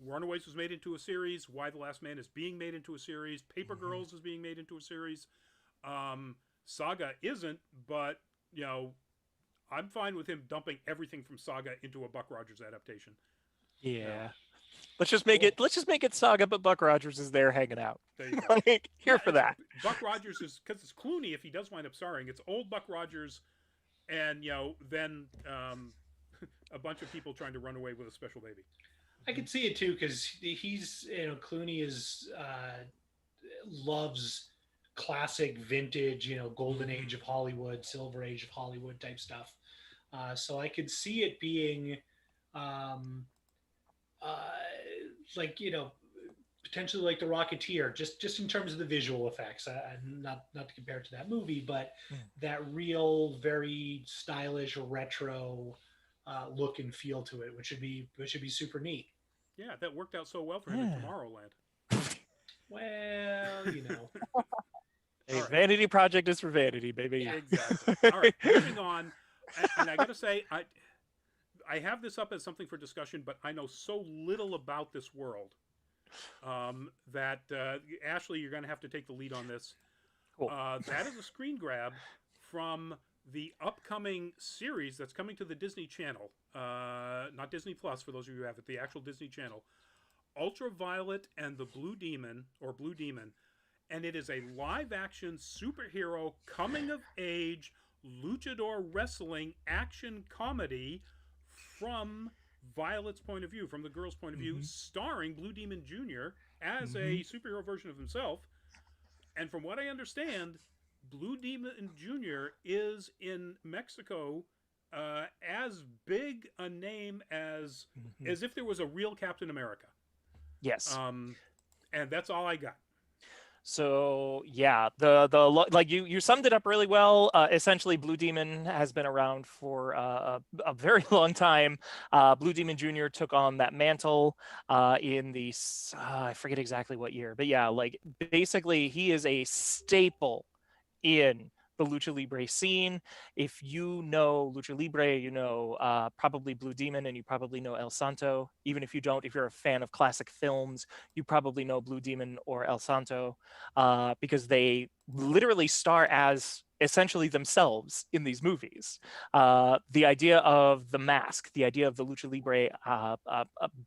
Runaways was made into a series. Why the Last Man is being made into a series. Paper Girls is being made into a series. Saga isn't, but I'm fine with him dumping everything from Saga into a Buck Rogers adaptation. Yeah. Let's just make it Saga, but Buck Rogers is there hanging out. There you go. Here for that. Buck Rogers is, because it's Clooney, if he does wind up starring, it's old Buck Rogers and then a bunch of people trying to run away with a special baby. I could see it too, because he's Clooney is loves classic vintage golden age of Hollywood, silver age of Hollywood type stuff. So I could see it being potentially like The Rocketeer, just in terms of the visual effects. Not to compare it to that movie, but that real, very stylish retro look and feel to it, which should be super neat. Yeah, that worked out so well for him in Tomorrowland. Well, you know. A vanity project is for vanity, baby. Yeah, exactly. All right, moving on. And I got to say, I have this up as something for discussion, but I know so little about this world that Ashley, you're going to have to take the lead on this. Cool. That is a screen grab from the upcoming series that's coming to the Disney Channel, not Disney Plus for those of you who have it, the actual Disney Channel, Ultraviolet and the Blue Demon, and it is a live-action superhero coming-of-age luchador wrestling action comedy from Violet's point of view, from the girl's point of view, starring Blue Demon Jr. as a superhero version of himself. And from what I understand, Blue Demon Jr. is in Mexico as big a name as if there was a real Captain America. Yes. And that's all I got. So yeah, the like you summed it up really well. Essentially, Blue Demon has been around for a very long time. Blue Demon Jr. took on that mantle in the I forget exactly what year, but yeah, like basically he is a staple in the Lucha Libre scene. If you know Lucha Libre, you know probably Blue Demon, and you probably know El Santo. Even if you don't, if you're a fan of classic films, you probably know Blue Demon or El Santo because they literally star as essentially themselves in these movies. The idea of the mask, the idea of the Lucha Libre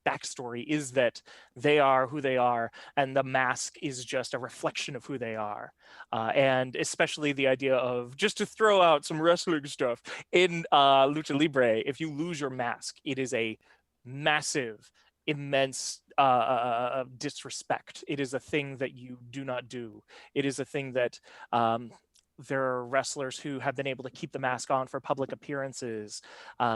backstory is that they are who they are, and the mask is just a reflection of who they are. And especially the idea of, just to throw out some wrestling stuff, in Lucha Libre, if you lose your mask, it is a massive, immense disrespect. It is a thing that you do not do. It is a thing that there are wrestlers who have been able to keep the mask on for public appearances,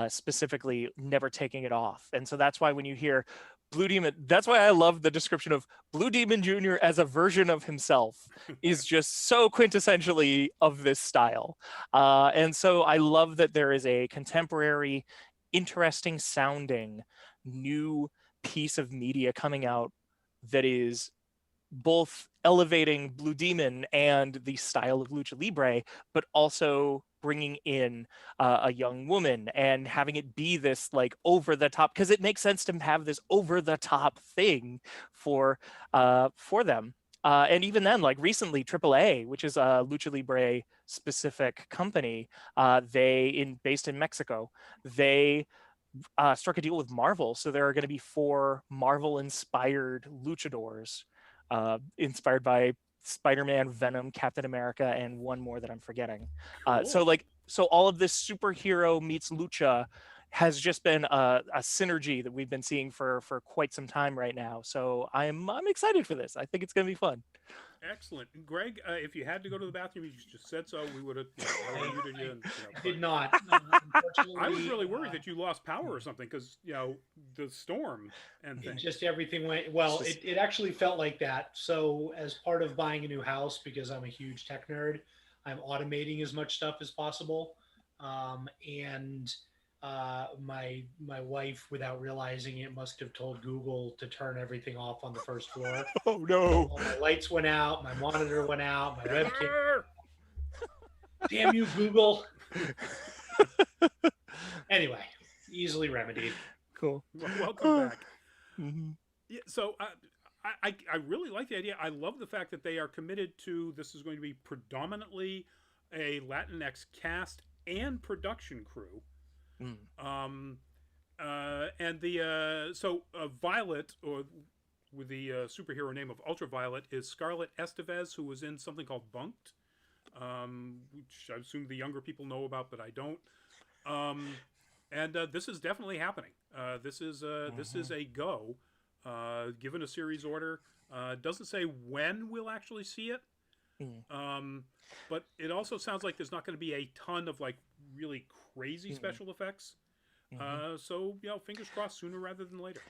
specifically never taking it off. And so that's why when you hear Blue Demon, that's why I love the description of Blue Demon Jr. as a version of himself is just so quintessentially of this style. And so I love that there is a contemporary, interesting sounding new piece of media coming out that is both elevating Blue Demon and the style of Lucha Libre, but also bringing in a young woman and having it be this like over the top, because it makes sense to have this over the top thing for them. And even then, like recently, AAA, which is a Lucha Libre specific company, based in Mexico, they struck a deal with Marvel. So there are going to be 4 Marvel-inspired luchadors, inspired by Spider-Man, Venom, Captain America, and one more that I'm forgetting. Cool. So all of this superhero meets lucha has just been a synergy that we've been seeing for quite some time right now. So I'm excited for this. I think it's going to be fun. Excellent. Greg, if you had to go to the bathroom, you just said so, we would have muted you. And, Did not. I was really worried that you lost power or something because, the storm and things. Just everything went, well, it actually felt like that. So as part of buying a new house, because I'm a huge tech nerd, I'm automating as much stuff as possible. And my wife, without realizing it, must have told Google to turn everything off on the first floor. Oh no! All my lights went out, my monitor went out, my webcam. Damn you, Google! Anyway, easily remedied. Cool. Well, welcome back. Mm-hmm. Yeah, so I really like the idea. I love the fact that they are committed to this is going to be predominantly a Latinx cast and production crew. And Violet, or with the superhero name of Ultraviolet, is Scarlett Estevez, who was in something called Bunked, which I assume the younger people know about, but I don't. And this is definitely happening. This is a go. Given a series order, doesn't say when we'll actually see it. But it also sounds like there's not going to be a ton of like really crazy special effects. So fingers crossed, sooner rather than later.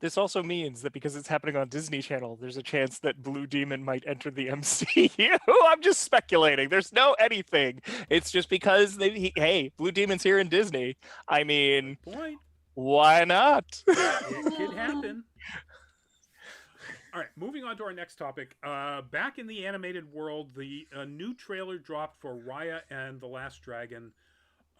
This also means that because it's happening on Disney Channel, there's a chance that Blue Demon might enter the MCU. I'm just speculating. There's no anything. It's just because hey, Blue Demon's here in Disney. I mean, Good point. why not? It could happen. All right, moving on to our next topic. Back in the animated world, the new trailer dropped for Raya and the Last Dragon.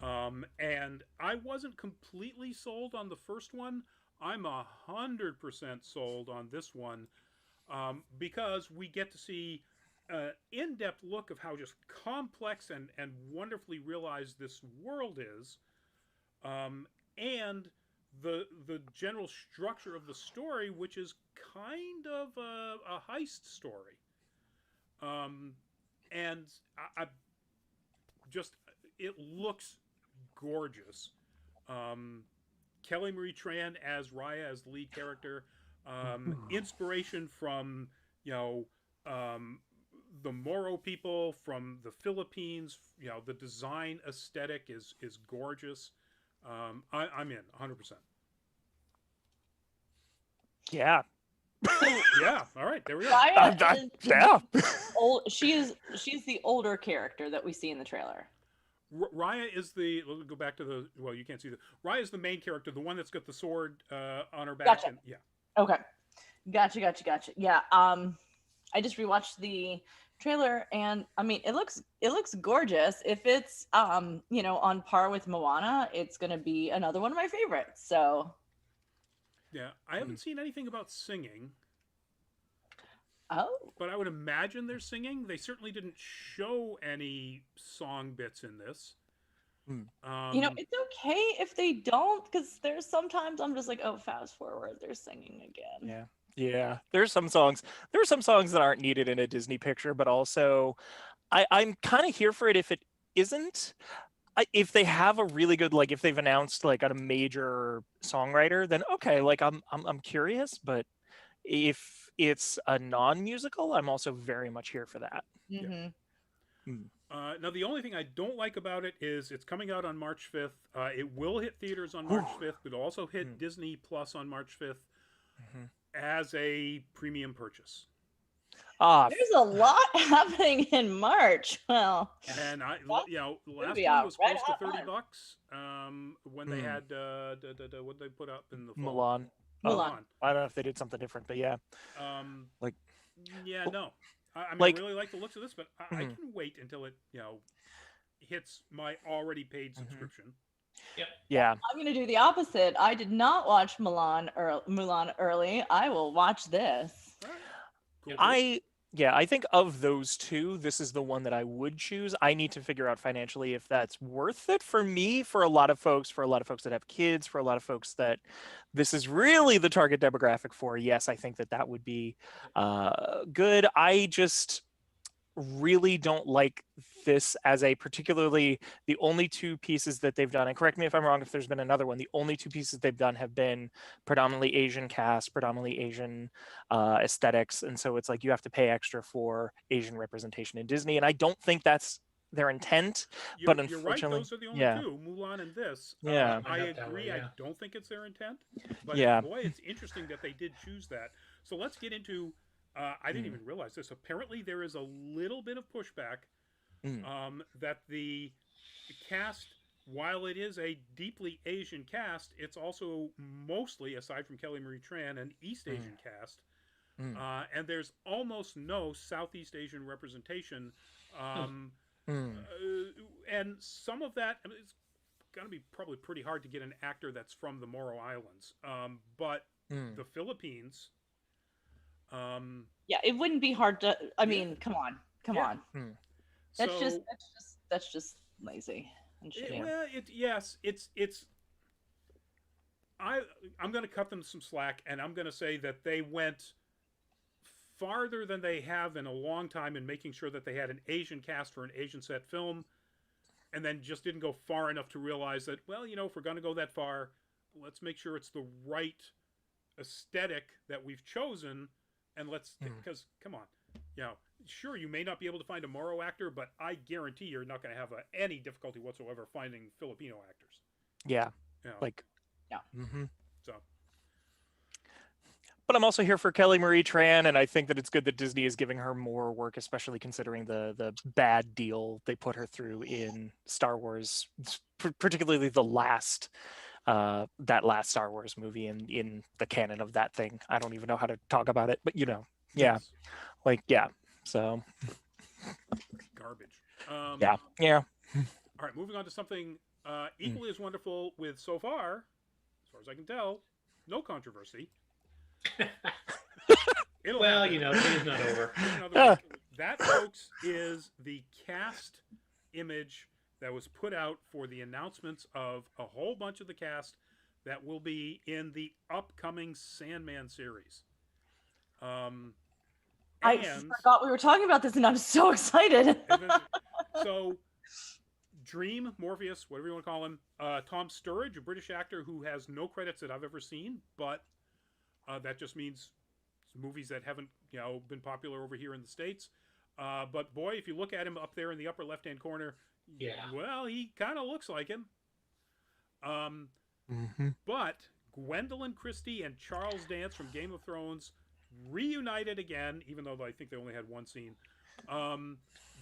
And I wasn't completely sold on the first one. I'm 100% sold on this one because we get to see an in-depth look of how just complex and wonderfully realized this world is. And the general structure of the story, which is kind of a heist story. And I just, it looks gorgeous. Kelly Marie Tran as Raya, as the lead character. Inspiration from, the Moro people, from the Philippines. The design aesthetic is gorgeous. I'm in 100%. Yeah. Yeah. All right. There we go. Raya Yeah. she's the older character that we see in the trailer. Raya is the. Let's go back to the. Well, you can't see the. Raya is the main character, the one that's got the sword on her back. Gotcha. And, yeah. Okay. Gotcha. Yeah. I just rewatched the trailer, and I mean, it looks gorgeous. If it's on par with Moana, it's gonna be another one of my favorites. So. Yeah, I haven't seen anything about singing. Oh. But I would imagine they're singing. They certainly didn't show any song bits in this. It's okay if they don't, because there's sometimes I'm just like, oh, fast forward, they're singing again. Yeah. There's some songs that aren't needed in a Disney picture, but also I'm kind of here for it if it isn't. If they have a really good, like if they've announced like a major songwriter, then okay, like I'm curious. But if it's a non-musical, I'm also very much here for that. Mm-hmm. Yeah. Now the only thing I don't like about it is it's coming out on March 5th. It will hit theaters on March 5th, but it'll also hit Disney Plus on March 5th as a premium purchase. There's a lot happening in March. Well, and last one was close to $30 when they had what they put up in the fall. Mulan. Mulan. I don't know if they did something different, but yeah. I really like the looks of this, but I can wait until it hits my already paid subscription. Yeah. I'm gonna do the opposite. I did not watch Mulan early. I will watch this. Cool. I think of those two, this is the one that I would choose. I need to figure out financially if that's worth it for me, for a lot of folks that have kids, for a lot of folks that this is really the target demographic for. Yes, I think that would be good. I just really don't like this as a particularly, the only two pieces that they've done, and correct me if I'm wrong if there's been another one, the only two pieces they've done have been predominantly Asian cast, predominantly Asian aesthetics, and so it's like you have to pay extra for Asian representation in Disney, and I don't think that's their intent. But unfortunately, you're right, those are the only two, Mulan and this. Yeah. I agree. I don't think it's their intent, but boy, it's interesting that they did choose that. So let's get into I didn't even realize this. Apparently, there is a little bit of pushback that the cast, while it is a deeply Asian cast, it's also mostly, aside from Kelly Marie Tran, an East Asian cast. And there's almost no Southeast Asian representation. And some of that, it's going to be probably pretty hard to get an actor that's from the Moro Islands. But the Philippines... it wouldn't be hard to. I mean, come on. That's just lazy. I'm going to cut them some slack, and I'm going to say that they went farther than they have in a long time in making sure that they had an Asian cast for an Asian set film, and then just didn't go far enough to realize that, well, if we're going to go that far, let's make sure it's the right aesthetic that we've chosen. And because, come on, sure, you may not be able to find a Moro actor, but I guarantee you're not going to have any difficulty whatsoever finding Filipino actors. Yeah. So. But I'm also here for Kelly Marie Tran, and I think that it's good that Disney is giving her more work, especially considering the bad deal they put her through in Star Wars, particularly the last that last Star Wars movie in the canon of that thing. I don't even know how to talk about it, but yeah, Yes. So Garbage. yeah. All right, moving on to something equally as wonderful with, so far as I can tell, no controversy. Well, you know, it's not over. That, folks, is the cast image that was put out for the announcements of a whole bunch of the cast that will be in the upcoming Sandman series. I forgot we were talking about this, and I'm so excited. So, Dream, Morpheus, whatever you want to call him, Tom Sturridge, a British actor who has no credits that I've ever seen, but that just means movies that haven't, been popular over here in the States. But boy, if you look at him up there in the upper left-hand corner, well, he kind of looks like him. But Gwendolyn Christie and Charles Dance from Game of Thrones reunited again, even though I think they only had one scene.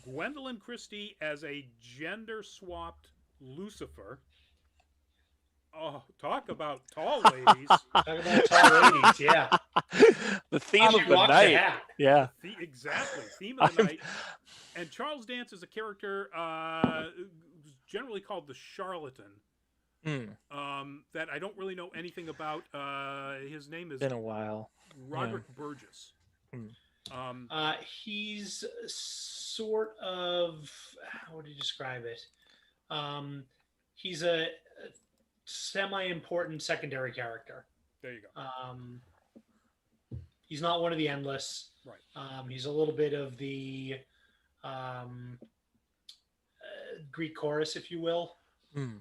Gwendolyn Christie as a gender-swapped Lucifer. Oh, talk about tall ladies. Talk about tall ladies, yeah. The theme of the night. Yeah. Exactly. Theme of the night. And Charles Dance is a character generally called the Charlatan. That I don't really know anything about. His name is... Been a while. Roderick Burgess. He's sort of... How would you describe it? He's a semi-important secondary character. There you go. He's not one of the endless. Right. He's a little bit of the Greek chorus, if you will. The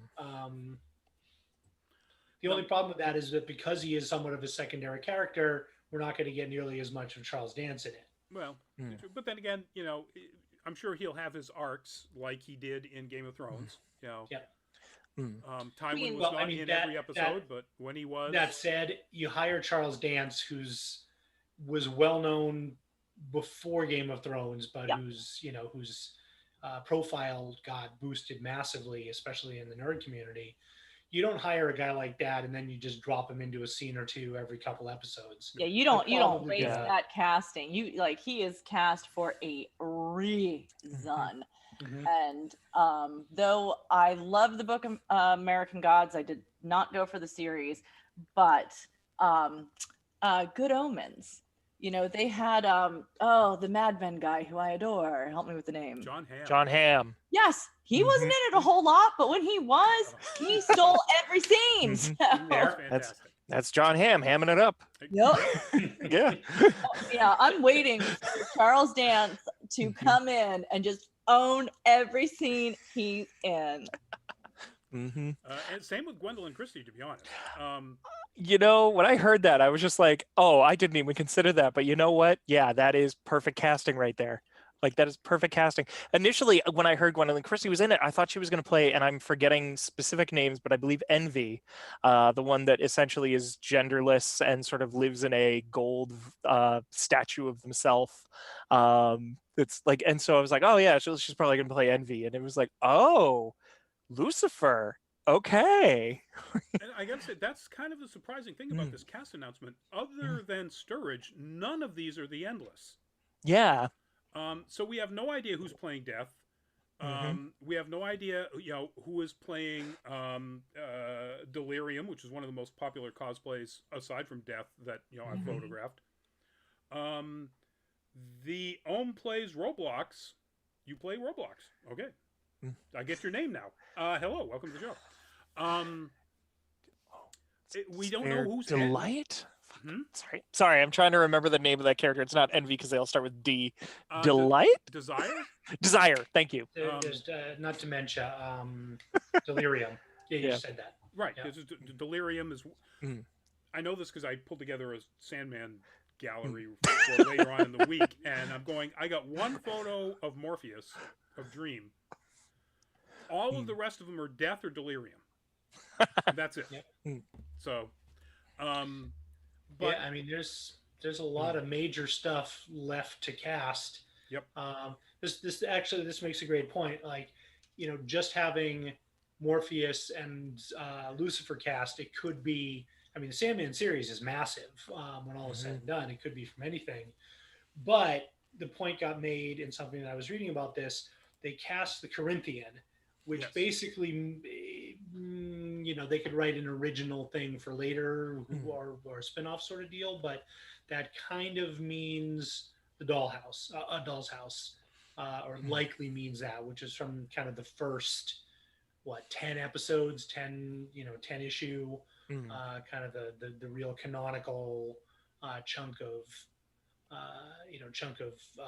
only problem with that is that because he is somewhat of a secondary character, we're not going to get nearly as much of Charles Dance in it. Well, but then again, I'm sure he'll have his arcs like he did in Game of Thrones. Tywin was not in every episode, but when he was... That said, you hire Charles Dance, was well known before Game of Thrones, but whose profile got boosted massively, especially in the nerd community. You don't hire a guy like that and then you just drop him into a scene or two every couple episodes. Yeah, you don't waste that casting. He is cast for a reason. And though I love the book American Gods, I did not go for the series, but Good Omens. They had the Mad Men guy who I adore. Help me with the name. John Hamm. Yes, he wasn't in it a whole lot, but when he was, he stole every scene. So. That's John Hamm hamming it up. Yep. Yeah, I'm waiting for Charles Dance to come in and just own every scene he's in. And same with Gwendolyn Christie, to be honest. When I heard that, I was just like, oh, I didn't even consider that. But you know what? Yeah, that is perfect casting right there. That is perfect casting. Initially, when I heard Gwendolyn Christie was in it, I thought she was going to play, and I'm forgetting specific names, but I believe Envy, the one that essentially is genderless and sort of lives in a gold statue of himself. It's like, and so I was like, oh yeah, she's probably going to play Envy, and it was like, oh, Lucifer. Okay. And I gotta say, that's kind of the surprising thing about this cast announcement. Other than Sturridge, none of these are the Endless. Yeah. So we have no idea who's playing Death. We have no idea, who is playing Delirium, which is one of the most popular cosplays aside from Death that I've photographed. The Ohm plays Roblox. You play Roblox. Okay. I get your name now. Hello, welcome to the show. We don't know who's Delight. Sorry, I'm trying to remember the name of that character. It's not Envy because they all start with D. Delight? Desire. Thank you. There's not Dementia. Delirium. Yeah, you said that. Right. Yeah. Delirium is... I know this because I pulled together a Sandman gallery for later on in the week, and I'm going, I got one photo of Morpheus, of Dream. All of the rest of them are Death or Delirium. That's it. So... but, yeah, I mean, there's a lot of major stuff left to cast. Yep. This makes a great point. Like, just having Morpheus and Lucifer cast, it could be. I mean, the Sandman series is massive. When all is said and done, it could be from anything. But the point got made in something that I was reading about this. They cast the Corinthian, which basically, they could write an original thing for later or a spin-off sort of deal, but that kind of means a doll's house, or likely means that, which is from kind of the first, 10 episodes, 10 issue, kind of the real canonical chunk of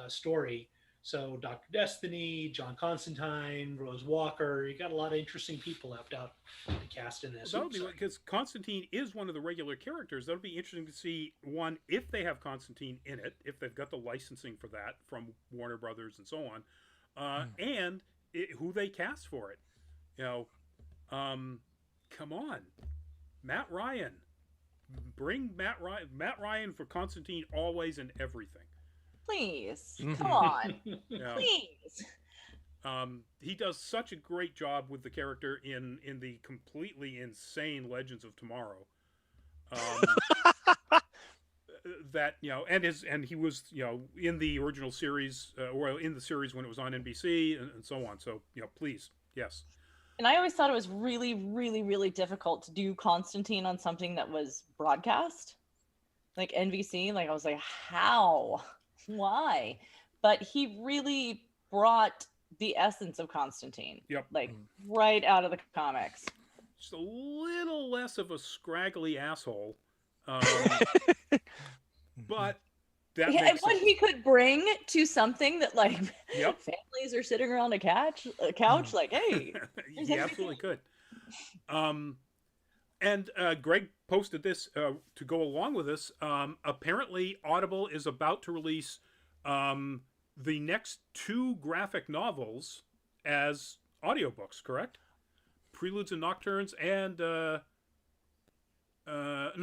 story. So Dr. Destiny, John Constantine, Rose Walker, you got a lot of interesting people left out to cast in this. That'll be because Constantine is one of the regular characters. That'll be interesting to see, one, if they have Constantine in it, if they've got the licensing for that from Warner Brothers and so on, and who they cast for it. Come on, Matt Ryan. Bring Matt Ryan for Constantine always and everything. Please, come on, Yeah. please. He does such a great job with the character in the completely insane Legends of Tomorrow. That and he was in the original series or in the series when it was on NBC and so on. So please, yes. And I always thought it was really, really, really difficult to do Constantine on something that was broadcast, like NBC. Like I was like, how? Why? But he really brought the essence of Constantine, right out of the comics. Just a little less of a scraggly asshole, but that makes what he could bring to something that families are sitting around a couch like, hey, he absolutely could. And Greg posted this to go along with this. Apparently, Audible is about to release the next 2 graphic novels as audiobooks, correct? Preludes and Nocturnes, and no,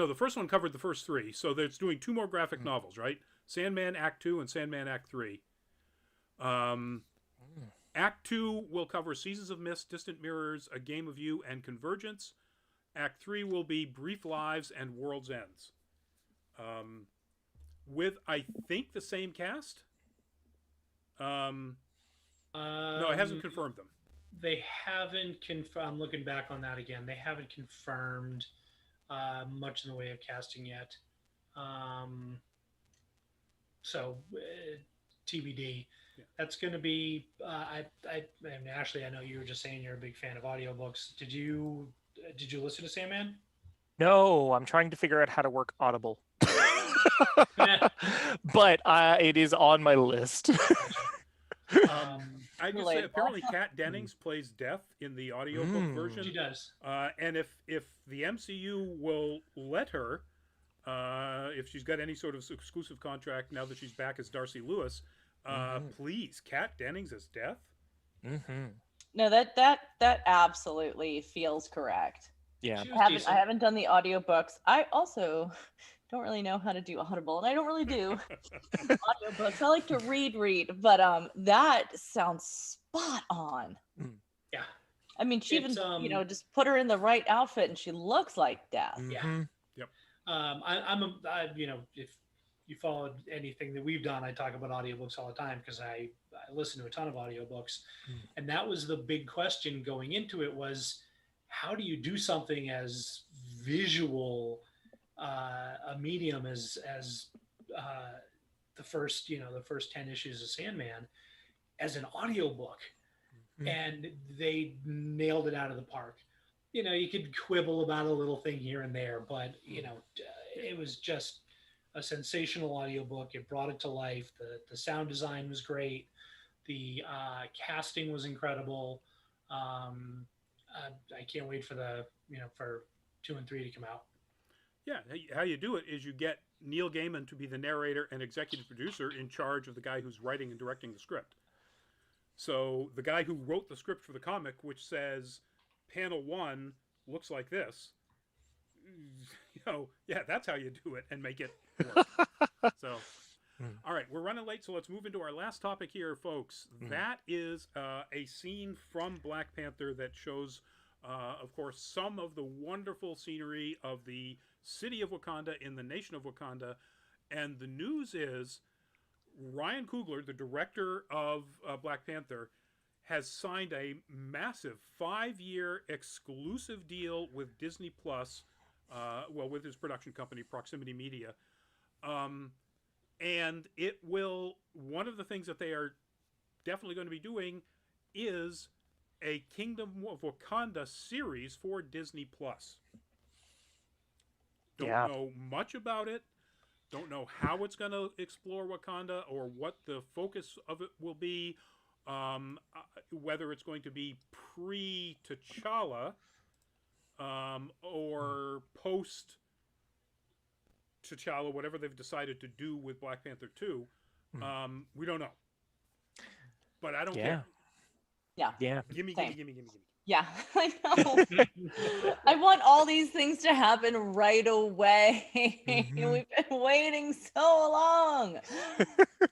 the first one covered the first 3, so it's doing 2 more graphic novels, right? Sandman Act 2 and Sandman Act 3. Act 2 will cover Seasons of Mist, Distant Mirrors, A Game of You, and Convergence. Act 3 will be Brief Lives and World's Ends. With, I think, the same cast? No, it hasn't confirmed them. They haven't confirmed. I'm looking back on that again. They haven't confirmed much in the way of casting yet. So TBD. Yeah. That's going to be. And Ashley, I know you were just saying you're a big fan of audiobooks. Did you listen to Sandman? No, I'm trying to figure out how to work Audible. But it is on my list. I just say apparently Kat Dennings plays Death in the audiobook version. She does. And if the MCU will let her, if she's got any sort of exclusive contract now that she's back as Darcy Lewis, please, Kat Dennings as Death. No, that absolutely feels correct. Yeah. I haven't done the audiobooks. I also don't really know how to do Audible, and I don't really do audiobooks. I like to read, but that sounds spot on. Yeah. I mean, she even just put her in the right outfit, and she looks like Death. Yeah. Yep. If you followed anything that we've done, I talk about audiobooks all the time because I listen to a ton of audiobooks, and that was the big question going into it was, how do you do something as visual a medium as the first 10 issues of Sandman as an audiobook? And they nailed it out of the park. You could quibble about a little thing here and there, but it was just a sensational audiobook. It brought it to life. The sound design was great. The casting was incredible. I can't wait for for 2 and 3 to come out. Yeah, how you do it is you get Neil Gaiman to be the narrator and executive producer in charge of the guy who's writing and directing the script. So the guy who wrote the script for the comic, which says panel 1 looks like this, yeah, that's how you do it and make it work. So, all right, we're running late, so let's move into our last topic here, folks. That is a scene from Black Panther that shows, of course, some of the wonderful scenery of the city of Wakanda in the nation of Wakanda. And the news is Ryan Coogler, the director of Black Panther, has signed a massive 5-year exclusive deal with Disney Plus, with his production company, Proximity Media. And it will, one of the things that they are definitely going to be doing is a Kingdom of Wakanda series for Disney Plus. Don't know much about it. Don't know how it's going to explore Wakanda or what the focus of it will be. Whether it's going to be pre-T'Challa or post-T'Challa, whatever they've decided to do with Black Panther 2, we don't know. But I don't care. Yeah. Gimme. Yeah, I know. I want all these things to happen right away. We've been waiting so long.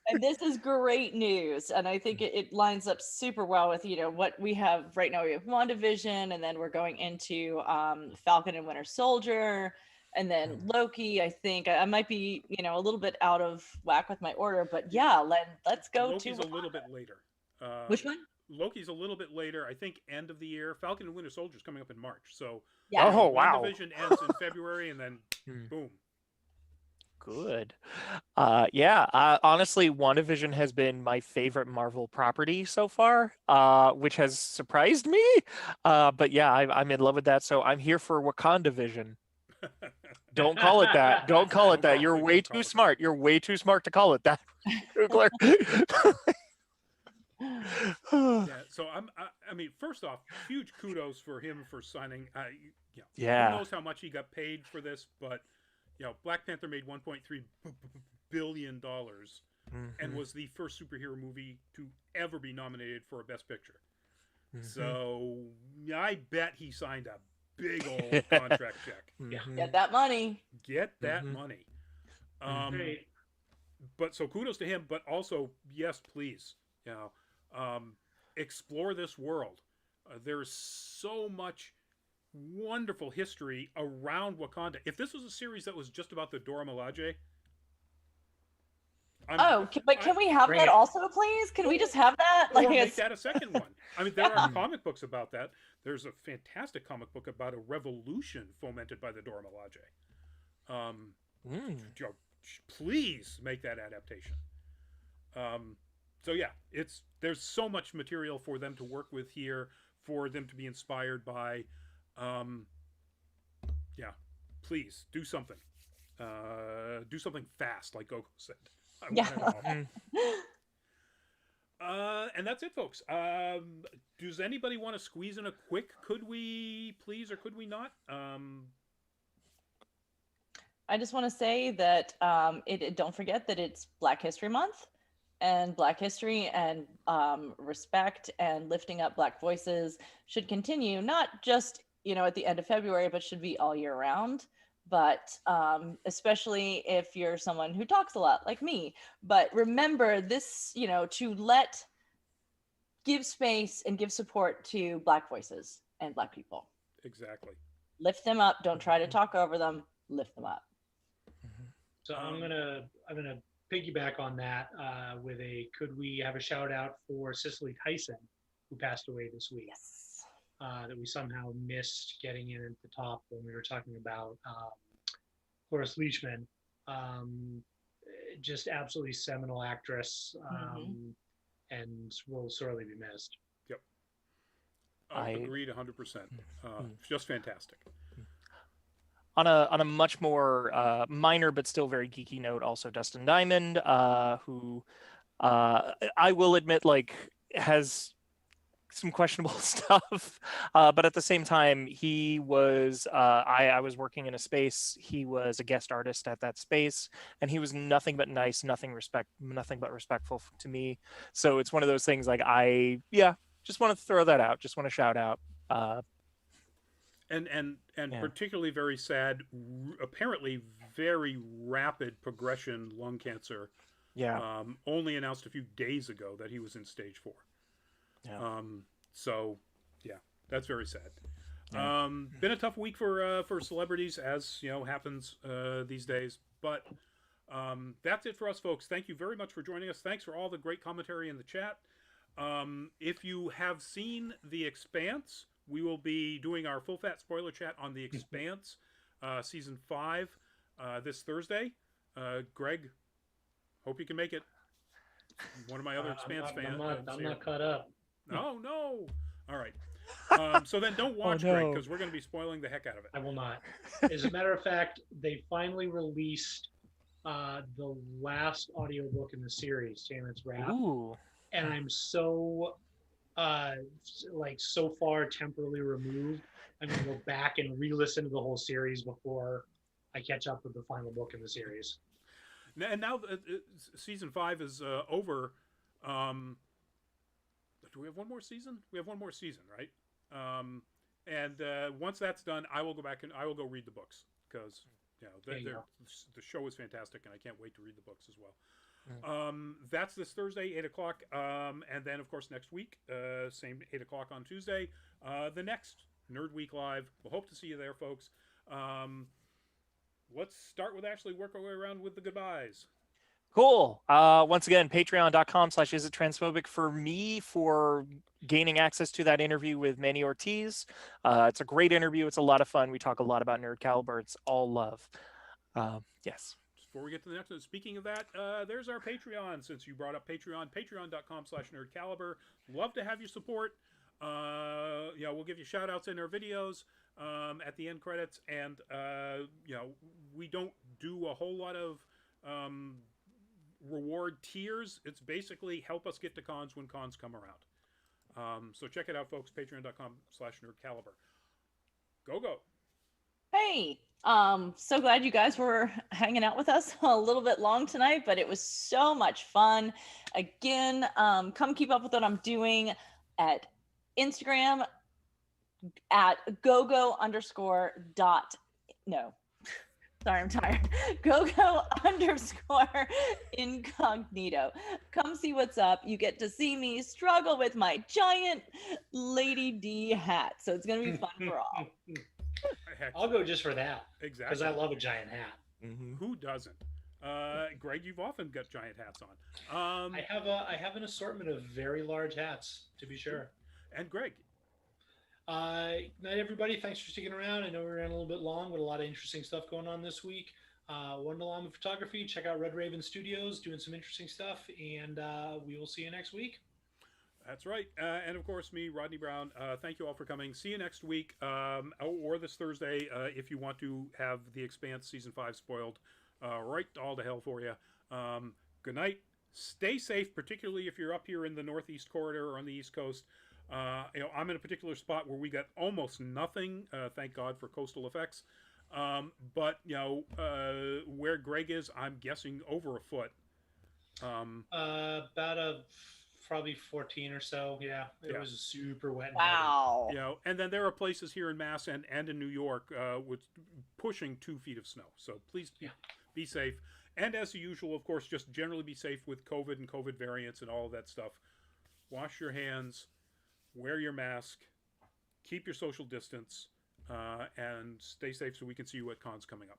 And this is great news. And I think it lines up super well with, what we have right now. We have WandaVision, and then we're going into Falcon and Winter Soldier, and then Loki. I think I might be, a little bit out of whack with my order, but yeah, let's go Loki's to a little bit later. Which one? Loki's a little bit later. I think end of the year. Falcon and Winter Soldier is coming up in March. So yeah. Oh, wow. WandaVision ends in February, and then boom. Good. Honestly, WandaVision has been my favorite Marvel property so far, which has surprised me. But yeah, I'm in love with that. So I'm here for Wakanda Vision. Don't call it that. Don't call it that. You're way too smart. You're way too smart to call it that. Yeah, so I mean, first off, huge kudos for him for signing. Who knows how much he got paid for this, but Black Panther made $1.3 billion and was the first superhero movie to ever be nominated for a Best Picture. So I bet he signed a big old contract check. Get that money. Get that money. But so kudos to him, but also yes, please. Explore this world. There's so much wonderful history around Wakanda. If this was a series that was just about the Dora Milaje, can we have that also, please? Can we just have that? Or make that a second one. I mean, there are comic books about that. There's a fantastic comic book about a revolution fomented by the Dora Milaje. Please make that adaptation. So yeah, there's so much material for them to work with here, for them to be inspired by. Please do something. Do something fast, like Gogo said. And that's it, folks. Does anybody want to squeeze in a quick could we please or could we not? I just want to say that don't forget that it's Black History Month, and Black history and respect and lifting up Black voices should continue, not just at the end of February, but should be all year round. But especially if you're someone who talks a lot like me. But remember this, to give space and give support to Black voices and Black people. Exactly. Lift them up. Don't try to talk over them. Lift them up. So I'm gonna piggyback on that with could we have a shout out for Cicely Tyson, who passed away this week? Yes. That we somehow missed getting in at the top when we were talking about Cloris Leachman. Just absolutely seminal actress, and will sorely be missed. Yep. I agreed 100%. Just fantastic. On a much more minor but still very geeky note, also Dustin Diamond, who I will admit has some questionable stuff, but at the same time, he was I was working in a space. He was a guest artist at that space, and he was nothing but nice, nothing but respectful to me. So it's one of those things just want to throw that out. Just want to shout out. And particularly very sad, apparently very rapid progression lung cancer. Yeah. Only announced a few days ago that he was in stage 4. Yeah. So, yeah, that's very sad. Yeah. Been a tough week for celebrities, as happens these days. But that's it for us, folks. Thank you very much for joining us. Thanks for all the great commentary in the chat. If you have seen The Expanse, we will be doing our full fat spoiler chat on The Expanse season 5 this Thursday. Greg, hope you can make it. One of my other Expanse fans. I'm not caught up. Oh no! All right. So then don't watch Oh, no. Greg, because we're going to be spoiling the heck out of it. I will not. As a matter of fact, they finally released the last audiobook in the series, Shannon's Wrath. Ooh. And I'm so so far temporarily removed. I'm gonna go back and re-listen to the whole series before I catch up with the final book in the series. And now season 5 is over. Do we have one more season? We have one more season, right? And once that's done, I will go back and I will go read the books, because the show is fantastic, and I can't wait to read the books as well. That's this Thursday, 8 o'clock. And then, of course, next week, same 8 o'clock on Tuesday, the next Nerd Week Live. We'll hope to see you there, folks. Let's start with Ashley, work our way around with the goodbyes. Cool. Once again, patreon.com/isitTransphobic for me for gaining access to that interview with Manny Ortiz. It's a great interview. It's a lot of fun. We talk a lot about Nerd Caliber. It's all love. Yes. Before we get to the next one, speaking of that, there's our Patreon. Since you brought up Patreon, patreon.com/nerdcaliber. Love to have your support. We'll give you shout outs in our videos at the end credits. And, we don't do a whole lot of reward tiers. It's basically help us get to cons when cons come around. So check it out, folks. Patreon.com/nerdcaliber. Go. Hey, so glad you guys were hanging out with us a little bit long tonight, but it was so much fun. Again, come keep up with what I'm doing at Instagram at sorry, I'm tired. Gogo_incognito. Come see what's up. You get to see me struggle with my giant Lady D hat. So it's going to be fun for all. I'll go just for that. Exactly. Because I love a giant hat. Mm-hmm. Who doesn't? Greg, you've often got giant hats on. I have an assortment of very large hats, to be sure. And Greg. Night, everybody. Thanks for sticking around. I know we ran a little bit long, but a lot of interesting stuff going on this week. Wonderlama Photography. Check out Red Raven Studios, doing some interesting stuff, and we will see you next week. That's right. And of course, me, Rodney Brown. Thank you all for coming. See you next week, or this Thursday, if you want to have The Expanse Season 5 spoiled. Right all to hell for you. Good night. Stay safe, particularly if you're up here in the Northeast Corridor or on the East Coast. I'm in a particular spot where we got almost nothing. Thank God for coastal effects. But where Greg is, I'm guessing over a foot. About probably 14 or so. Yeah, it was super wet. Wow. And then there are places here in Mass and in New York with pushing 2 feet of snow. So please be safe. And as usual, of course, just generally be safe with COVID and COVID variants and all of that stuff. Wash your hands. Wear your mask, keep your social distance, and stay safe so we can see you at cons coming up.